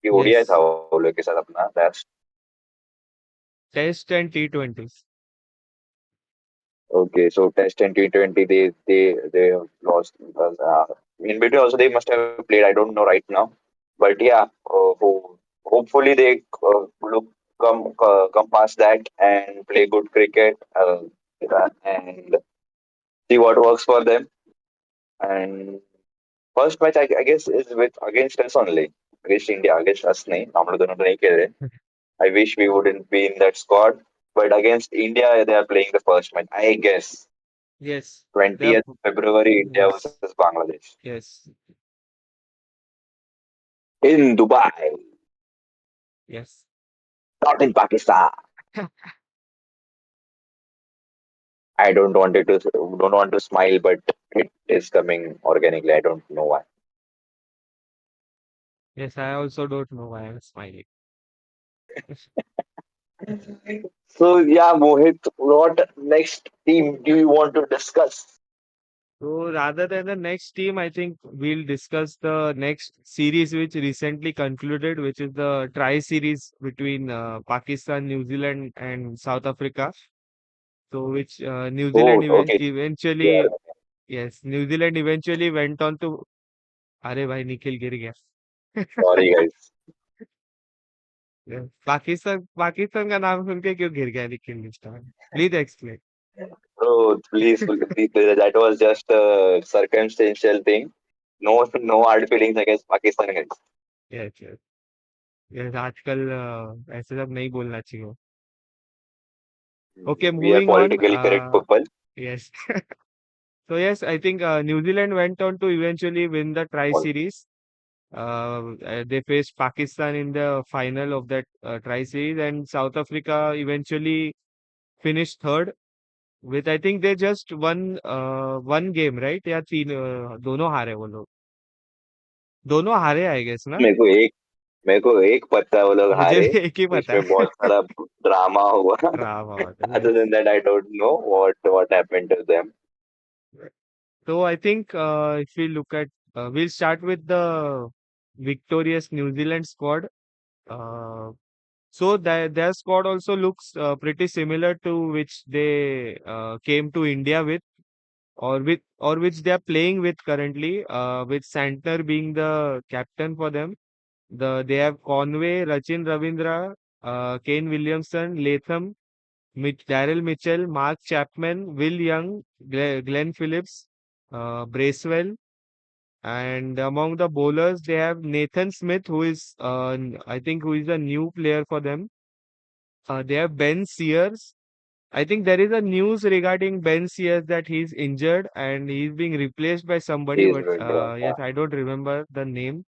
ये ODI था Yes. वो लोग के साथ अपना last. Test and T20s. Okay, so Test and T20 they have lost. In between also they must have played. I don't know right now, but yeah, hopefully they come past that and play good cricket and see what works for them. And first match I guess is with against us only, against India, against us नहीं हम लोग दोनों तो नहीं खेल रहे. I wish we wouldn't be in that squad, but against India they are playing the first match. I guess Yes. They are, 20th February, India yes. versus Bangladesh Yes. in Dubai, Yes. not in Pakistan. I don't want to smile, but it is coming organically. I don't know why. Yes, I also don't know why I'm smiling. So yeah, Mohit, what next team do you want to discuss? So rather than the next team, I think we'll discuss the next series which recently concluded, which is the tri series between Pakistan, New Zealand, and South Africa. So which New Zealand Oh, okay. Yeah, eventually, yes, New Zealand eventually went on to. अरे भाई निखिल गिर गया. sorry guys. Pakistan Pakistan का नाम सुन के क्यों गिर गया निखिल इस time? Please explain. Oh, please, that was just a circumstantial thing. No, no hard feelings against Pakistan, guys. Yes yes yes आजकल ऐसे सब नहीं बोलना चाहिए. Okay, We are moving on. politically correct people. Yes. So yes, I think New Zealand went on to eventually win the tri series. They faced Pakistan in the final of that tri series, and South Africa eventually finished third with, I think they just won one game, right? या तीन दोनों हारे वो लोग. दोनों हारे I guess ना. मेरे को एक मेरे को एक पता है वो लोग मुझे हारे. भी एक ही पता उसमें बहुत है. सारा ड्रामा हुआ. Drama. Other Yes. than that, I don't know what happened to them. So I think if we look at, we'll start with the victorious New Zealand squad. Uh, so their squad also looks pretty similar to which they came to India with. or which they are playing with currently, with Santner being the captain for them. They have Conway, Rachin Ravindra, Kane Williamson, Latham, Daryl Mitchell, Mark Chapman, Will Young, Glenn Phillips, Bracewell, and among the bowlers they have Nathan Smith, who is I think who is a new player for them. They have Ben Sears. I think there is a news regarding Ben Sears that he's injured and he's being replaced by somebody, He is but good. Yeah. yes, I don't remember the name.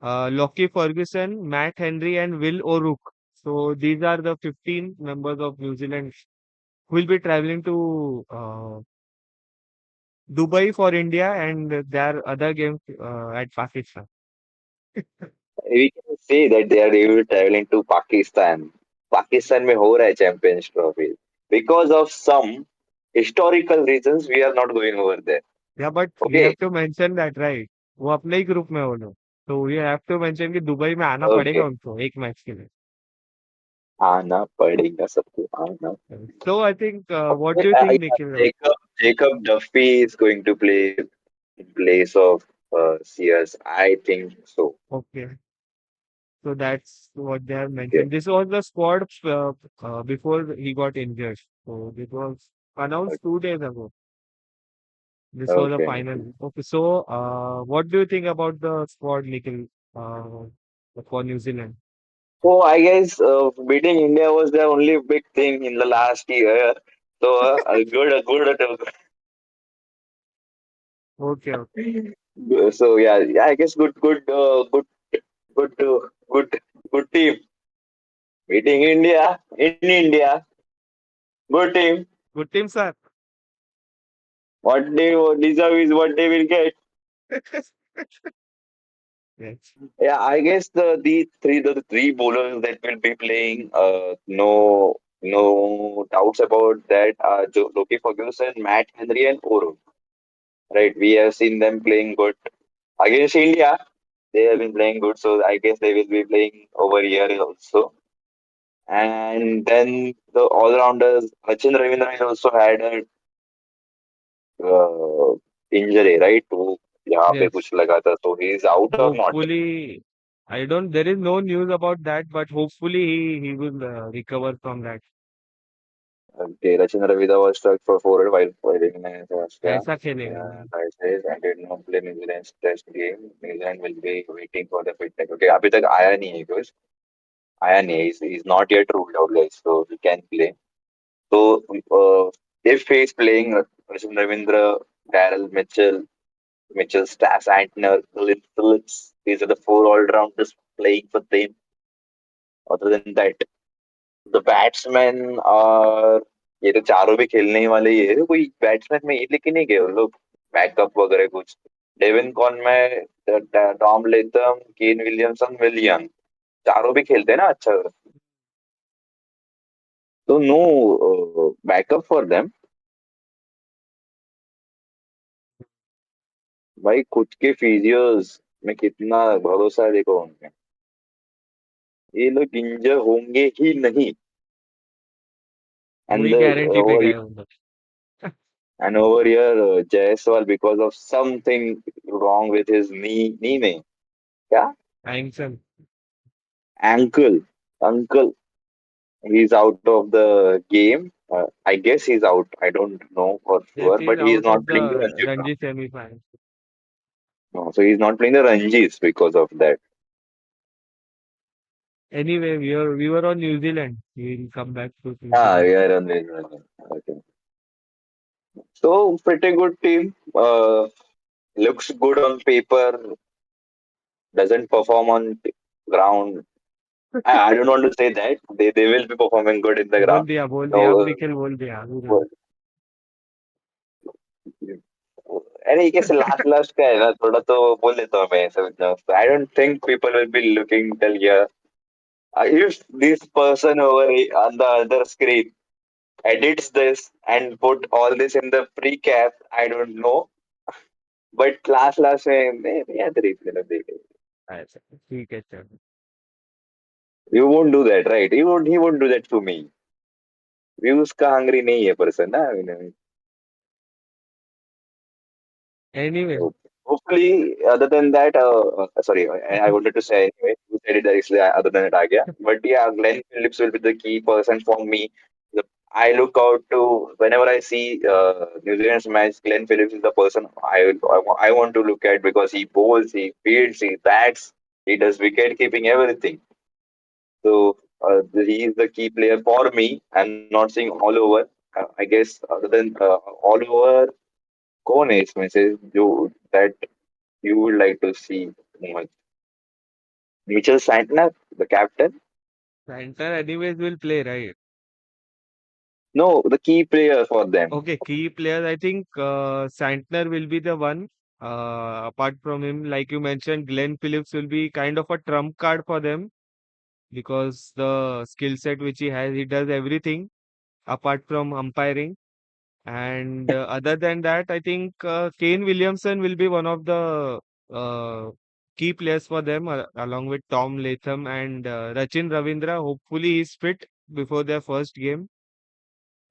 Lockie Ferguson, Matt Henry, and Will O'Rourke. So these are the 15 members of New Zealand who will be traveling to Dubai for India, and their other games at Pakistan. We can say that they are able traveling to Pakistan. Pakistan में हो रहा है Champions Trophy. Because of some historical reasons, we are not going over there. Yeah, but we Okay. have to mention that, right? वो अपने ही group में हो लोग, तो we have to mention कि दुबई में आना Okay. पड़ेगा उनको एक मैच के लिए. आना पड़ेगा सबको आना. So I think, what Okay. do you think, Yeah, Nikhil? Jacob Duffy is going to play in place of Sears. I think so. Okay, so that's what they have Okay. mentioned. This was the squad before he got injured. So this was announced 2 days ago. This was the Okay. final. Okay, so what do you think about the squad, Nikhil, uh, for New Zealand? So I guess beating India was the only big thing in the last year. So Okay, okay. so yeah, I guess good, good team beating India in India. Good team. Good team, sir. What they deserve is what they will get. Yes. Yeah, I guess the three bowlers that will be playing. No doubts about that. Loki Ferguson, Matt Henry, and Oro. Right, we have seen them playing good against India. They have been playing good, so I guess they will be playing over here also. And then the all-rounders, Sachin Ravindra also had a injury, right? तो यहाँ पे Yes. कुछ लगा था, so he is out or not? Hopefully, I don't, there is no news about that, but hopefully he will recover from that. Okay, Sachin Ravindra was struck for four while playing in Australia. ऐसा खेलेगा वो. I says and did not play New Zealand's test game. New Zealand will be waiting for the fitness. Okay, अभी तक आया नहीं है कुछ. आया नहीं है. He's not yet ruled out, guys, so he can play. So, if he's playing Rachin Ravindra, Daryl Mitchell, Santner, Glenn Phillips, these are the four all-rounders playing for them. Other than that, the batsmen are ये तो चारों भी खेलने ही वाले ही है कोई batsman में ये लेके नहीं गए वो लोग बैकअप वगैरह कुछ Devon Conway Tom Latham Kane Williamson William चारों भी खेलते हैं ना अच्छा तो नो बैकअप फॉर देम भाई खुद के फिजियोस में कितना भरोसा है देखो उनमें ये लोग इंजर होंगे ही नहीं वही एंड गारंटी पे ओवर गए वो लोग. and over here Jaiswal because of something wrong with his knee में क्या Hangson. ankle uncle he's out of the game I guess he's out I don't know for Yes, sure he is but he is out not of playing the the Ranji now. Ranji semi-final. No, so he's not playing the Ranjis because of that. Anyway, we were on New Zealand. We'll come back to New Ah, Zealand. yeah, okay. So pretty good team. Looks good on paper. Doesn't perform on ground. I don't want to say that they will be performing good in the ground. बोल No, दिया, अब निखिल बोल दिया. अरे ये कैसे last का है ना थोड़ा तो बोल देता हूँ मैं ऐसे I don't think people will be looking till here if this person over on the other screen edits this and put all this in the pre-cap I don't know but last में मैं याद replay में देखे ऐसा ठीक है, चलो. you won't do that right he won't do that to me views का hungry नहीं है person ना Anyway, Okay. Hopefully, other than that, sorry, I wanted to say anyway, you said it directly, other than that, yeah. But yeah, Glenn Phillips will be the key person for me. The, I look out to whenever I see New Zealand's match, Glenn Phillips is the person I want to look at because he bowls, he fields, he bats, he does wicket keeping, everything. So he is the key player for me. I'm not saying all over. I guess other than all over, कौन है इसमें से जो that you would like to see Mohit? Mitchell Santner, the captain? Banter anyways will play, right? No, the key player for them. Okay, key players. I think Santner will be the one. Apart from him, like you mentioned, Glenn Phillips will be kind of a trump card for them because the skill set which he has, he does everything apart from umpiring. And other than that, I think Kane Williamson will be one of the uh, key players for them, along with Tom Latham and Rachin Ravindra. Hopefully, he's fit before their first game.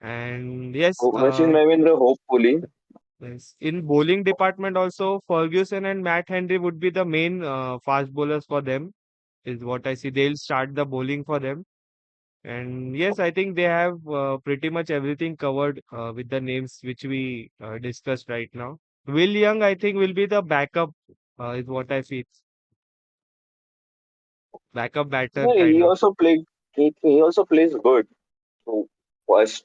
And yes, Sachin Ravindra, hopefully. yes. In bowling department also, Ferguson and Matt Henry would be the main fast bowlers for them, is what I see. They'll start the bowling for them. And yes, I think they have pretty much everything covered with the names which we discussed right now. Will Young, I think, will be the backup, is what I feel. Backup batter, Yeah, kind he of. also played. He also plays good. So first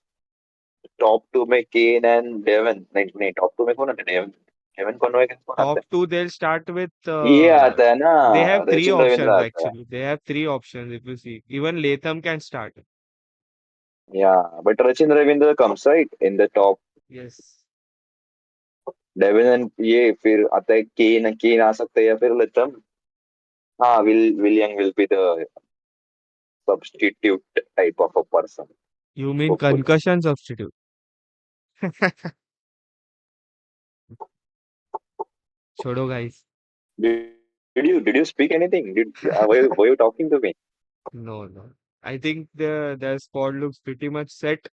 top two में Kane and Devon. नहीं नहीं top two में कौन आता है? Devon. Devon Conway के कौन आता Top है? two, they'll start with. ये आता है ना. They have three Rachin options Ravindra आता है. actually. They have three options if you see. Even Latham can start. Yeah, but Rachin Ravindra comes right in the top. Yes. Devon and ये फिर आता है Kane आ सकता है या फिर Latham. हाँ, William will be the substitute type of a person, You mean hopefully. concussion substitute? छोड़ो guys. Did you speak anything? Were you talking to me? No, no. I think the squad looks pretty much set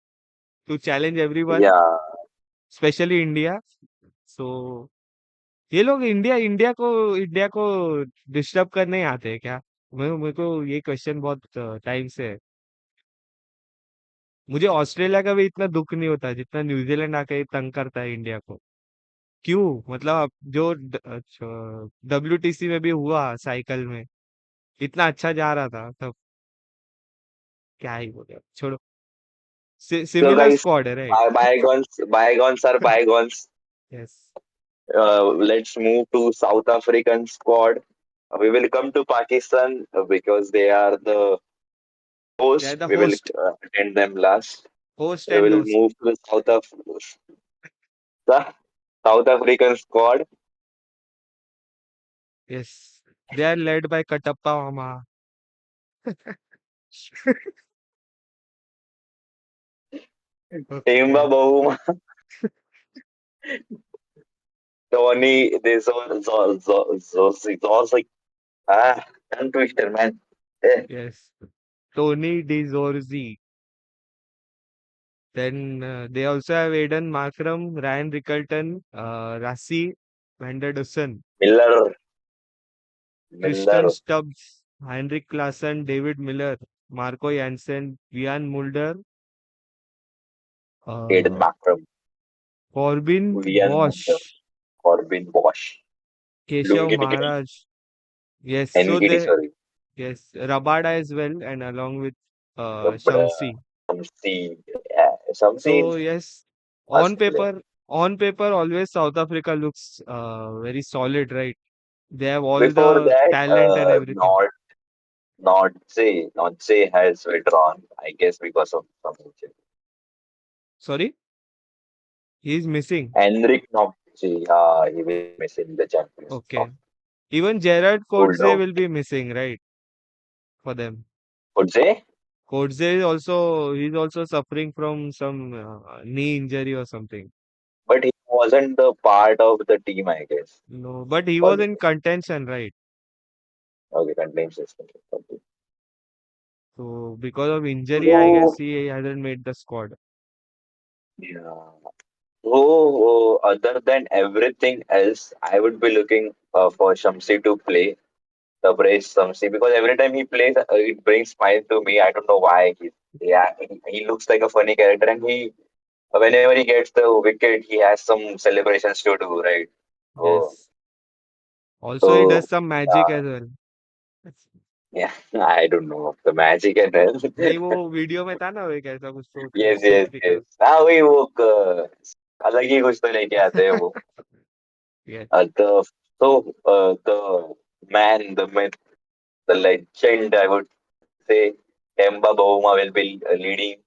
to challenge everyone, Yeah. especially India. So ये लोग India को disturb करने आते हैं क्या? मेरे को ये क्वेश्चन बहुत टाइम से है। मुझे ऑस्ट्रेलिया का भी इतना दुख नहीं होता जितना न्यूजीलैंड आके तंग करता है इंडिया को। क्यों? मतलब अब जो WTC में भी हुआ साइकिल में इतना अच्छा जा रहा था तब क्या ही बोले अब, छोड़ो। So सिमिलर guys, स्क्वाड है, right? bygones are bygones. Yes, Let's move to South African squad. We will come to Pakistan because they are the they are host. The We will host, attend them last. Host We and will host. move to the South African squad. Yes, they are led by Kattappa मामा। Timba okay, Bahuma, Tony, this one, like, tongue twister, man. Eh, yes, Tony de Zorzi. Then they also have Aiden Markram, Ryan Rickelton, Rassi Vanderdussen, Miller, Christian Miller, Stubbs, Heinrich Klaassen, David Miller, Marco Jansen, Ian Mulder, Aiden uh, Markram, Corbin Ian Mulder, Bosch, Corbin Bosch, Keshav Lungi Tikiti, Maharaj. Yes, so NKT, they, sorry. yes, Rabada as well, and along with Rabda, Shamsi. Samsi, yeah, Samsi So is yes, on must play. paper, on paper, always South Africa looks very solid, right? They have all Before the that, talent and everything. not say has withdrawn, I guess because of some injury. Sorry, he's missing. Henrik Notze, he will be missing the Champions Okay. Trophy. Even Gerard Pulled Coetzee out. will be missing, right? For them. Would say, Coetzee is also he's also suffering from some knee injury or something. but he wasn't the part of the team, I guess. No, but he Was was it? in contention, right? Okay, contains system. Okay. So because of injury, I guess So, he hasn't made the squad. yeah. Other than everything else, I would be looking for Shamsi to play the brace Shamsi because every time he plays, it brings smile to me. I don't know why. He looks like a funny character, and whenever he gets the wicket, he has some celebrations to do, right? Oh, Yes. Also, he does so some magic yeah, as well. yeah. I don't know the magic and all. नहीं वो video में था ना, एक ऐसा कुछ तो Yes, उसको yes, yes. ट्रिक हाँ वही वो अलग ही कुछ तो लेके आते हैं वो. yes The the man, the myth, the legend, I would say, Kemba Bavuma will be leading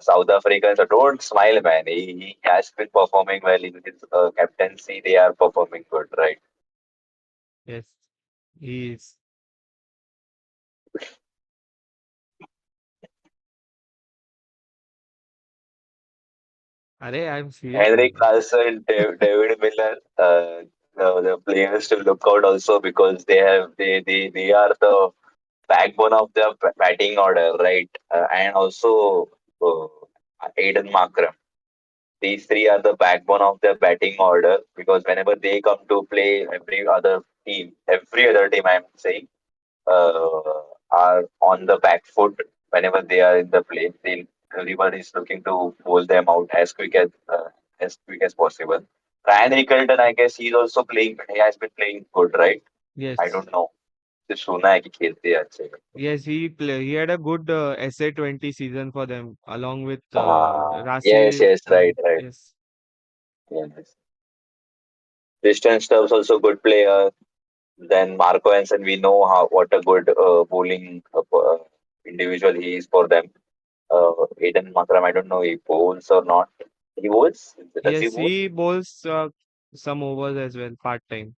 South Africa. So don't smile, man. He has been performing well in his captaincy. They are performing good, right? yes he is. अरे I am serious Henrik man. Carlson, David Miller, the players to look out also because they are the backbone of the batting order, right? And also uh, Aiden Markram. These three are the backbone of their batting order because whenever they come to play, every other team, I'm saying, are on the back foot whenever they are in the play. Everyone is looking to bowl them out as quick as possible. Ryan Rickelton, I guess he's also playing. He has been playing good, right? I Yes, don't know. सिर्फ सुना है कि खेलते हैं अच्छे. yes, he had a good SA20 season for them along with Yes, Rasil. yes, right, right. Yes, Yes. Distance Stubbs also good player. Then Marco Hansen, we know how what a good bowling individual he is for them. Aiden Makram, I don't know if he bowls or not. He bowls? Does he yes, bowl? he bowls some overs as well, part time.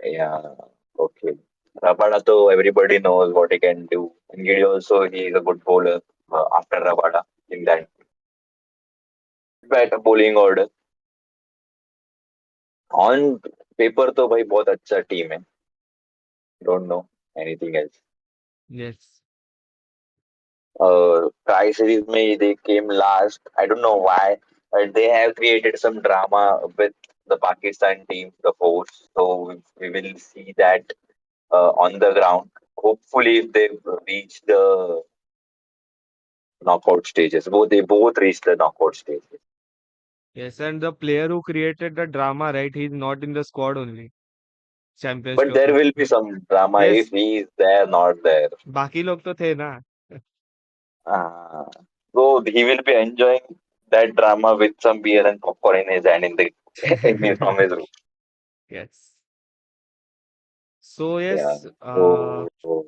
Yeah, okay. Rabada, though, everybody knows what he can do. And Gidi also, he is a good bowler after Rabada in that better bowling order. On paper, तो भाई बहुत अच्छा team है. Don't know anything else. Yes, Tri series में they came last. I don't know why, but they have created some drama with the Pakistan team, the host. So we will see that on the ground. Hopefully, if they reach the knockout stages, they both reach the knockout stages. yes, and the player who created the drama, right? He's not in the squad only. Champions But there Trophy. will be some drama if Yes, he is there, not there. बाकी लोग तो थे ना. Uh, so he will be enjoying that drama with some beer and popcorn in his hand from his room. Yes. So Yeah. yes, So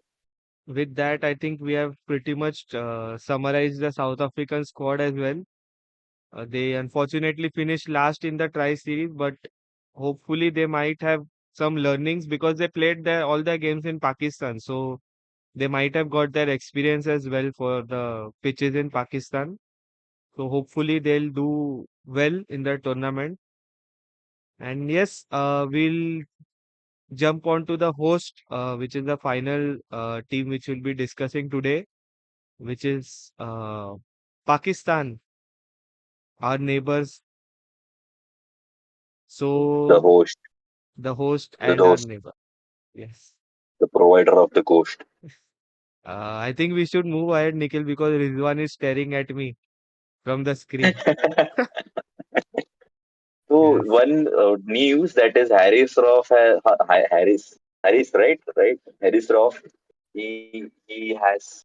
with that, I think we have pretty much summarized the South African squad as well. They unfortunately finished last in the Tri Series, but hopefully they might have some learnings because they played all their games in Pakistan. So they might have got their experience as well for the pitches in Pakistan. So hopefully they'll do well in the tournament. And yes, we'll jump on to the host, which is the final team which we'll be discussing today, which is Pakistan, our neighbors. the So host, the host the and our host, neighbor. Yes. the provider of the ghost. I think we should move ahead, Nikhil, because Rizwan is staring at me from the screen. So Yes. one news that is Harris Roth, Harris, right, Harris Roth. He has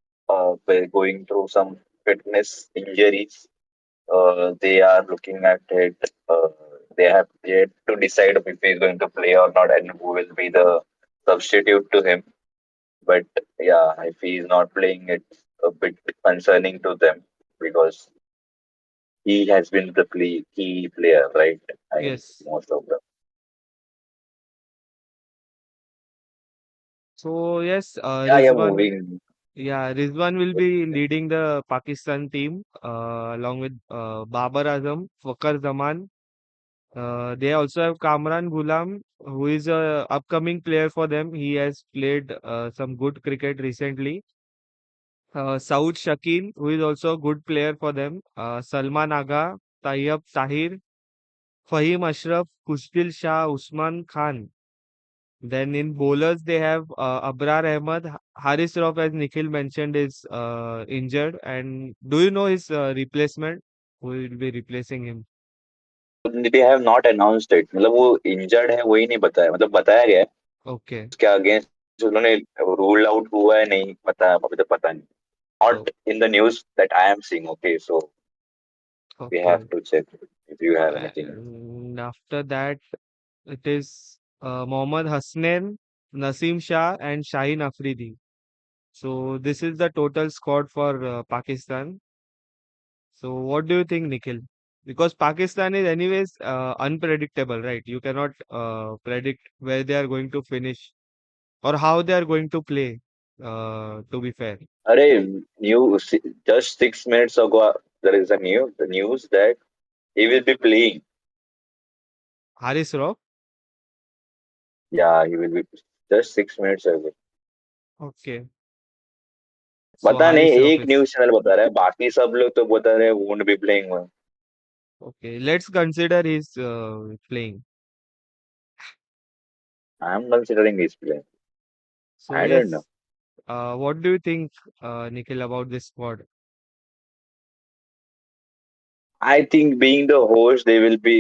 been going through some fitness injuries. They are looking at it. Uh, they have yet to decide if he's going to play or not, and who will be the substitute to him. But yeah, if he's not playing, it's a bit concerning to them because he has been the key player, right? In Yes. most of them. So yes, Yeah, yeah, Rizwan. moving. Yeah, Rizwan will be leading the Pakistan team along with Babar Azam, Fakhar Zaman. They also have Kamran Ghulam, who is a upcoming player for them. He has played some good cricket recently. Saud Shakil, who is also a good player for them. Salman Agha, Tayyab Tahir, Fahim Ashraf, Kushbil Shah, Usman Khan. Then in bowlers, they have Abrar Ahmad, Haris Rauf, as Nikhil mentioned, is injured. And do you know his replacement? Who will be replacing him? They have not announced it, मतलब वो injured है वही नहीं बताया, मतलब बताया गया है Okay, उसके अगेंस्ट उन्होंने रूल आउट हुआ है नहीं पता, अभी तो पता नहीं, o- not in the news that I am seeing, okay so we have okay. To check if you have anything. And after that, it is Mohammad Hasnain, Naseem Shah, and Shaheen Afridi. So this is the total squad for Pakistan. So what do you think, Nikhil? Because Pakistan is anyways unpredictable, right? You cannot predict where they are going to finish or how they are going to play. To be fair, अरे new just 6 minutes ago there is a news that he will be playing. Haris Rauf. Yeah, he will be just 6 minutes ago. Okay, so पता नहीं, Haris Rauf एक is news channel बता रहा है, बाकी सब लोग तो बता रहे हैं won't be playing. okay. Let's consider he's playing. I am considering his playing. So I don't know. yes, what do you think, Nikhil, about this squad? I think being the host, they will be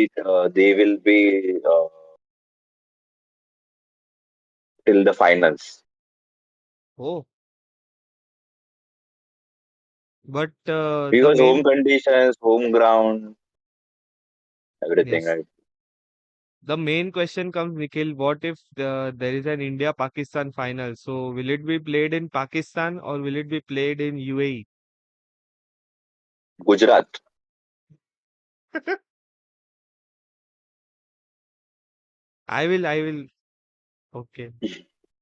till the finals Oh, but the because home main conditions, home ground, everything. yes, Right? the main question comes, Nikhil. What if there is an India-Pakistan final? So will it be played in Pakistan or will it be played in UAE? Gujarat. I will. Okay,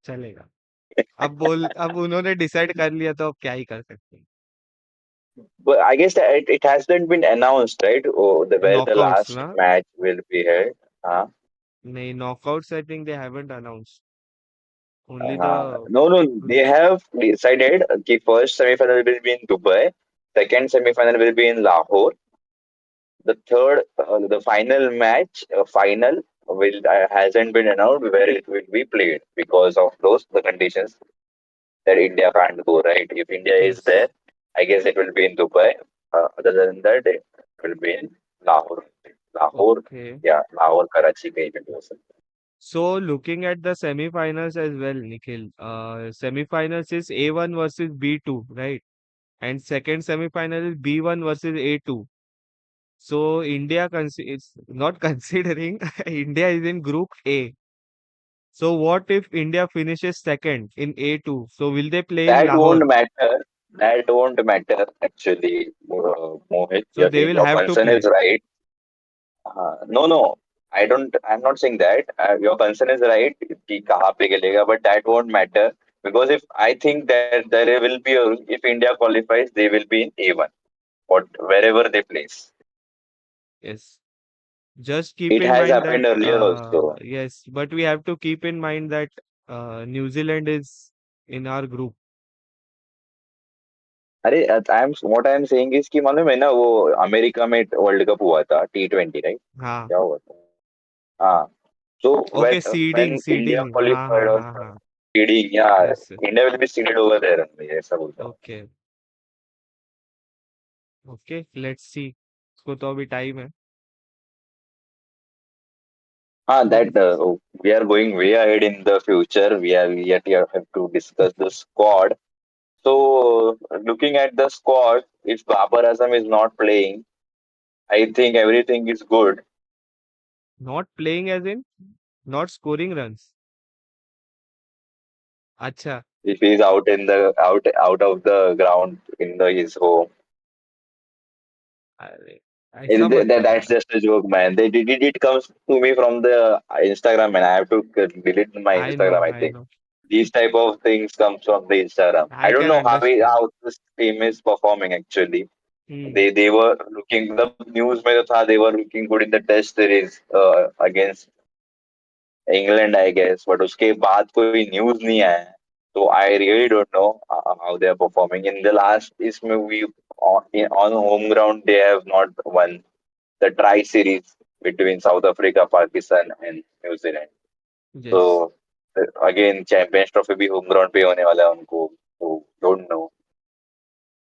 चलेगा. अब उन्होंने decide कर लिया तो अब क्या ही कर सकते हैं. But I guess that it hasn't been announced, right? Oh, where the Knockouts last ना? match will be held. Huh? नहीं, knockouts I think they haven't announced. Only the No, no, they groups. have decided the first semi-final will be in Dubai, second semi-final will be in Lahore, the final match, final will hasn't been announced where it will be played because of those the conditions that India can't go, right. If India is there, Yes. I guess it will be in Dubai. Other than that, it will be in Lahore. Lahore, Okay. yeah, Lahore, Karachi, कहीं पे भी हो सकता So looking at the semi-finals as well, Nikhil. Semi-finals is A1 versus B2, right? And second semi-final is B1 versus A2. So India is not considering India is in Group A. So what if India finishes second in A2? So will they play है. in That Lahore? won't matter. That won't matter actually, Mohit. So they will Your have to concern is play. right. No, no. I don't. I'm not saying that. Your concern is right. कि कहाँ पे खेलेगा, but that won't matter because if I think that there will be a, if India qualifies, they will be in A1, what wherever they place. Yes. Just keep It in has mind that happened earlier also. yes, but we have to keep in mind that New Zealand is in our group. अरे what I am saying is कि मालूम है ना वो America में world cup हुआ था T20, right. हाँ. क्या हुआ था. हाँ. So Okay, when seeding, India seeding. हाँ qualified हाँ or हाँ हाँ. seeding, yeah, Yes. India will be seeded over there only, ऐसा बोलता हूँ. Okay. Okay. Let's see. उसको तो अभी टाइम है. That we are going way ahead in the future. We are yet have to discuss the squad. So looking at the squad, if Babar Azam is not playing, I think everything is good. Not playing as in not scoring runs. अच्छा. If he is out in the out of the ground in his home, अरे ऐसा मत that's बोलना. just a joke, man. It comes to me from the Instagram, and I have to delete my I know, Instagram. I I think know. these type of things comes from the Instagram. I I don't can know understand. how this team is performing actually. Hmm. They were looking, the news में तो था, they were looking good in the test series against England, I guess, but उसके बाद कोई news नहीं आया है. So I really don't know how they are performing. In the last इसमें we on home ground they have not won the try series between South Africa, Pakistan, and New Zealand. Yes. So again, champions trophy भी home ground पे होने वाला है उनको, तो don't know.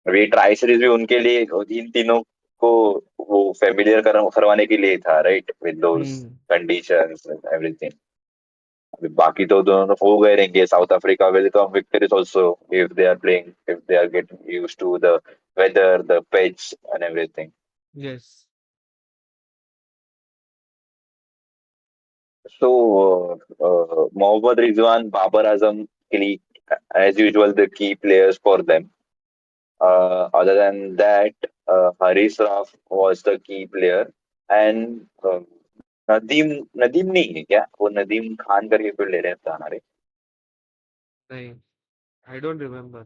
अभी tri series भी उनके लिए इन तीनों को वो फेमिलियर करवाने के लिए था, right, with those hmm. Conditions everything. अभी बाकी तो दोनों हो गए रहेंगे। South Africa will come victories also if they are playing, if they are getting used to the weather, the pitch and everything. Yes. So, Mohammad Rizwan, Babar Azam, Kili, as usual, the key players for them. Other than that, Haris Raf was the key player, and Nadeem नहीं है क्या? वो नदीम खान करके कोई ले रहे था हमारे। नहीं, आई डोंट रिमेम्बर।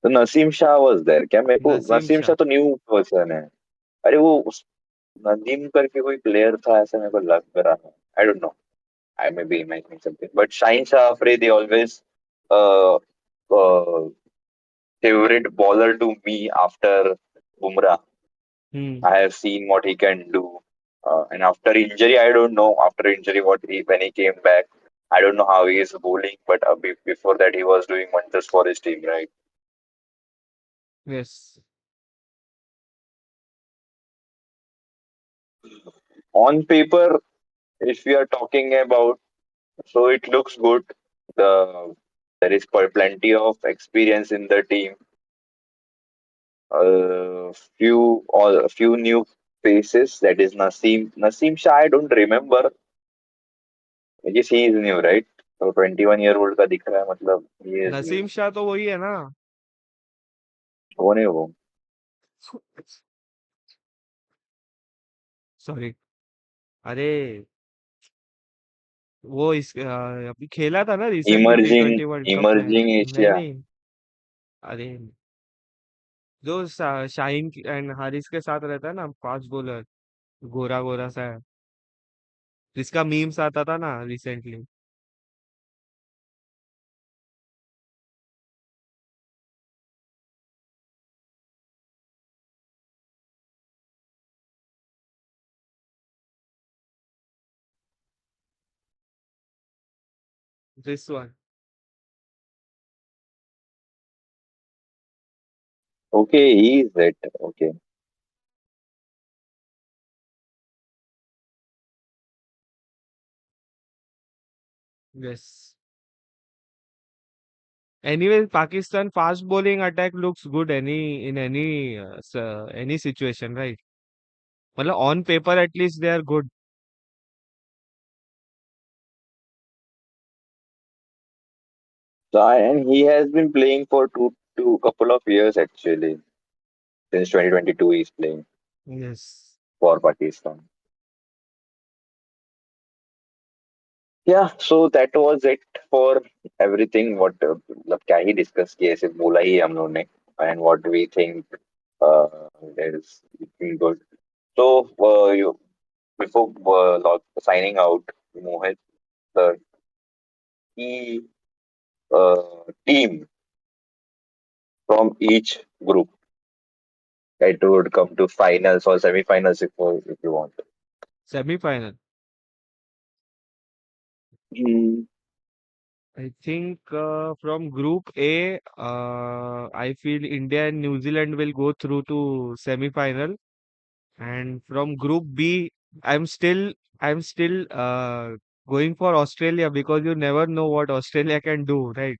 तो नसीम शाह वाज देयर क्या? मेरे को नसीम नसीम शाह। शाह तो न्यू पर्सन है। अरे वो नदीम करके कोई प्लेयर था ऐसा मेरे को लग रहा है। I don't know, I may be imagining something. But Shaheen Shah Afri, they always uh, favorite bowler to me after Bumrah. Hmm. I have seen what he can do. And after injury, I don't know. After injury, when he came back, I don't know how he is bowling. But before that, he was doing wonders for his team, right? Yes. On paper, if we are talking about, so it looks good. The There is plenty of experience in the team. A few new faces. That is Naseem Shah. I don't remember. I guess he is new, right? So 21 year old का दिख रहा है, मतलब he is new. Naseem Shah तो वही है ना। कौन है वो? सॉरी। अरे, वो अभी खेला था ना recently T20 world emerging cup में। इमर्जिंग नहीं एशिया। नहीं। अरे, जो शाहीन एंड हारिस के साथ रहता है ना, फास्ट बॉलर, गोरा गोरा सा है, जिसका मीम्स आता था ना recently. This one. Okay, he is it, okay. Yes. Anyway, Pakistan fast bowling attack looks good any situation, right? मतलब on paper at least they are good. So, and he has been playing for two couple of years actually. Since 2022, he's playing Yes. for Pakistan. Yeah, so that was it for everything. What मतलब क्या ही discuss किया, सिर्फ बोला ही हम लोगों ने, and what we think is looking good. So you before signing out, Mohit, the key team from each group that would come to finals or semi-finals if you want. Semi-final. Mm, I think from Group A, I feel India and New Zealand will go through to semi-final, and from Group B, I'm still I'm still going for Australia because you never know what Australia can do, right?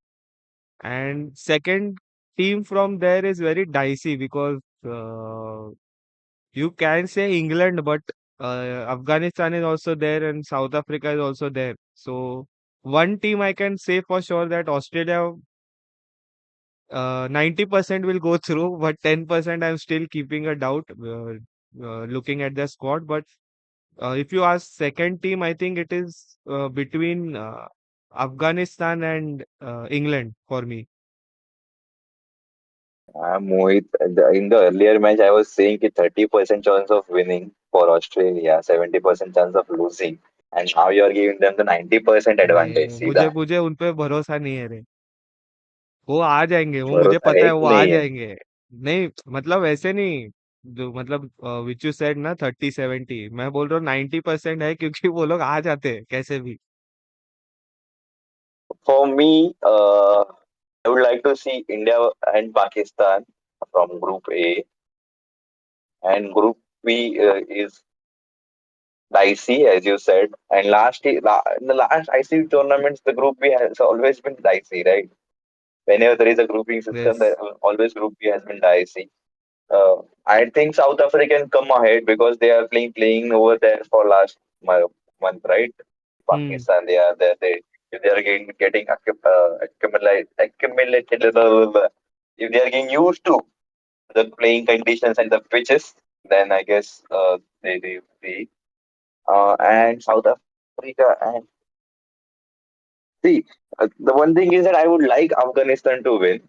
And second team from there is very dicey because you can say England, but Afghanistan is also there and South Africa is also there. So one team I can say for sure that Australia 90% will go through, but 10% I'm still keeping a doubt looking at the squad. But if you ask second team, I think it is between Afghanistan and England for me. Mohit, in the earlier match, I was saying कि 30% chance of winning for Australia, 70% chance of losing, and now you are giving them the 90% advantage. नहीं, मुझे सीधा मुझे उन पे भरोसा नहीं है रे। वो आ जाएंगे, वो मुझे भरोसा पता है एक वो आ नहीं है। जाएंगे। नहीं मतलब ऐसे नहीं, जो मतलब विच यू सेड ना 30-70, मैं बोल रहा हूँ 90% है, क्योंकि वो लोग आ जाते हैं कैसे भी. For me, I would like to see India and Pakistan from Group A, and Group B is dicey, as you said. And in the last ICC tournaments, the Group B has always been dicey, right? Whenever there is a grouping system, Yes. there always Group B has been dicey. I think South Africa can come ahead because they are playing over there for last month, right? Hmm. Pakistan, they are getting accumulated. If they are getting used to the playing conditions and the pitches, then I guess they and South Africa and see the one thing is that I would like Afghanistan to win,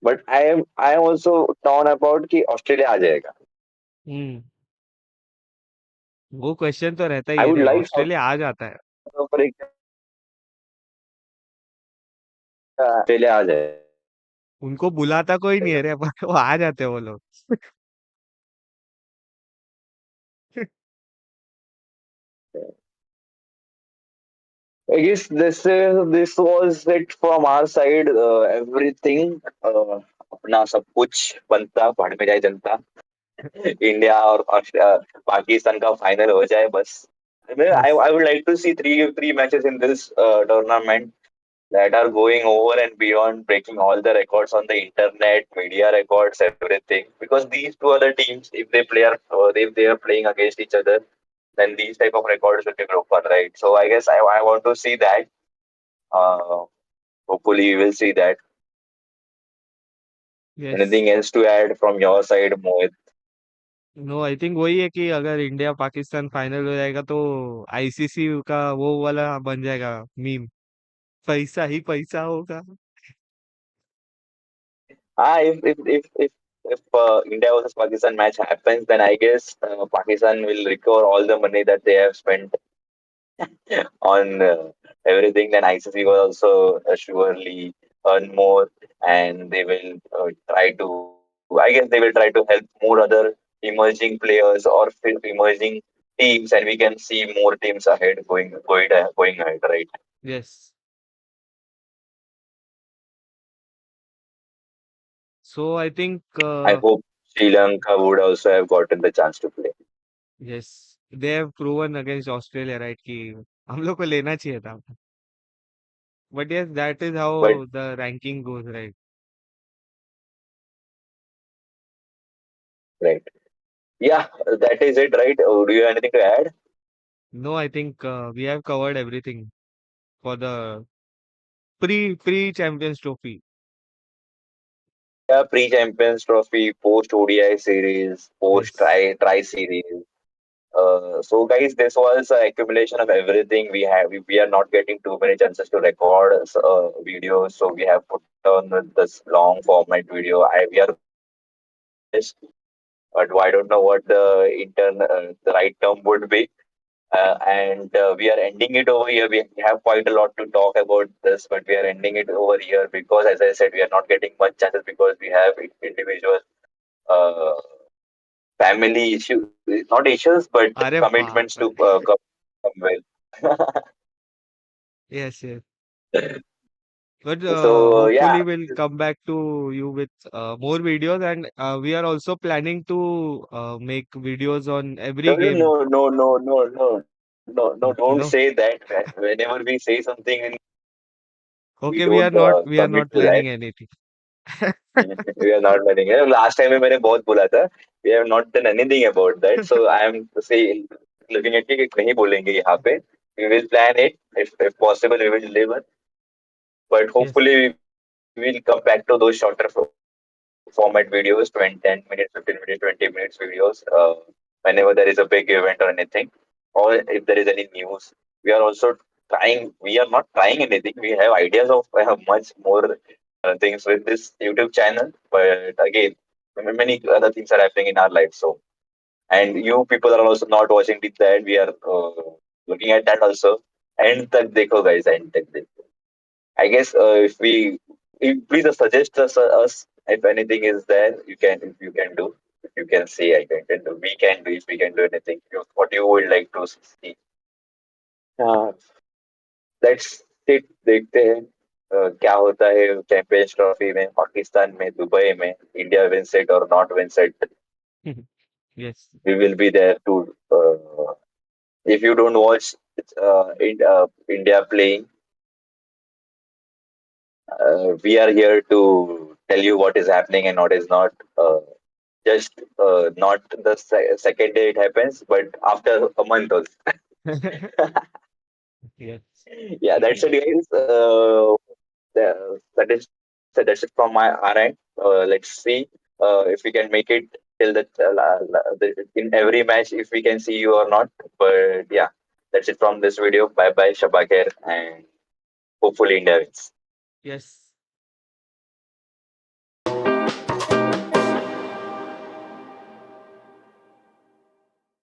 but I am also torn about कि Australia आ जाएगा. Hmm. वो question तो रहता ही I है would रे, like South Australia आ जाता है. Africa, Australia आ जाए. उनको बुलाता कोई नहीं है रे, पर वो आ जाते हैं वो लोग. I guess this was it from our side. Everything अपना सब कुछ बनता भाड़ में जाए जनता. इंडिया और पाकिस्तान का फाइनल हो जाए बस. Yes. I would like to see three matches in this tournament that are going over and beyond, breaking all the records on the internet, media records, everything. Because these two other teams, if they are playing against each other, then these type of records will be broken, right? So I guess I want to see that. Uh, Hopefully, we will see that. Yes. Anything else to add from your side, Mohit? No, I think वही है कि अगर India Pakistan final हो जाएगा तो ICC का वो वाला बन जाएगा मीम, पैसा ही पैसा होगा. If India versus Pakistan match happens, then I guess Pakistan will recover all the money that they have spent on everything. Then ICC will also surely earn more, and they will try to. I guess they will try to help more other emerging players or emerging teams, and we can see more teams ahead going ahead, right? Yes. So I think I hope Sri Lanka would also have gotten the chance to play. Yes, they have proven against Australia right कि हम लोग को लेना चाहिए था. But yes, that is But how the ranking goes right. right, yeah, that is it, right? Do you have anything to add? No, I think we have covered everything for the pre Champions Trophy. Yeah, pre-Champions Trophy, post ODI series, post yes. try series. So guys, this was an accumulation of everything we have. We are not getting too many chances to record videos, so we have put on this long format video. We are going to try our best, but I don't know what the right term would be. And we are ending it over here. We have quite a lot to talk about this, but we are ending it over here because, as I said, we are not getting much chances because we have individual uh, family issues, not issues, but अरे commitments बाप to रे. come well. Yes, yes. But So yeah, hopefully we'll come back to you with more videos, and we are also planning to make videos on every game. no, don't say No, that. Whenever we say something, we okay, don't we are commit not to that. planning anything. We are not running it. Last time मैंने बहुत बोला था. We have not done anything about that. So I am saying, looking at it, नहीं बोलेंगे यहाँ पे. We will plan it. If possible, we will deliver. But Yes, hopefully, we will come back to those shorter format videos, 20, 10 minutes, 15 minutes, 20 minutes videos, whenever there is a big event or anything, or if there is any news. We are also we are not trying anything. We have ideas of much more things with this YouTube channel, but again, many other things are happening in our life. So, and you people are also not watching that. We are looking at that also. End tak dekho, guys. End tak dekho. I guess if please suggest us If anything is there, you can, if you can do, if you can say, I can do, we can do, if we can do anything, what you would like to see. हाँ, let's sit देखते हैं क्या होता है champions trophy में, पाकिस्तान में, Dubai में, India win it और not win it. Yes. We will be there to, if you don't watch India playing, we are here to tell you what is happening and what is not. Just not the second day it happens, but after a month also. Yes. Yeah, that's it, guys. That's it from my our end. Let's see if we can make it till in every match, if we can see you or not. But yeah, that's it from this video. Bye bye, Shabakir, and hopefully India wins. Yes.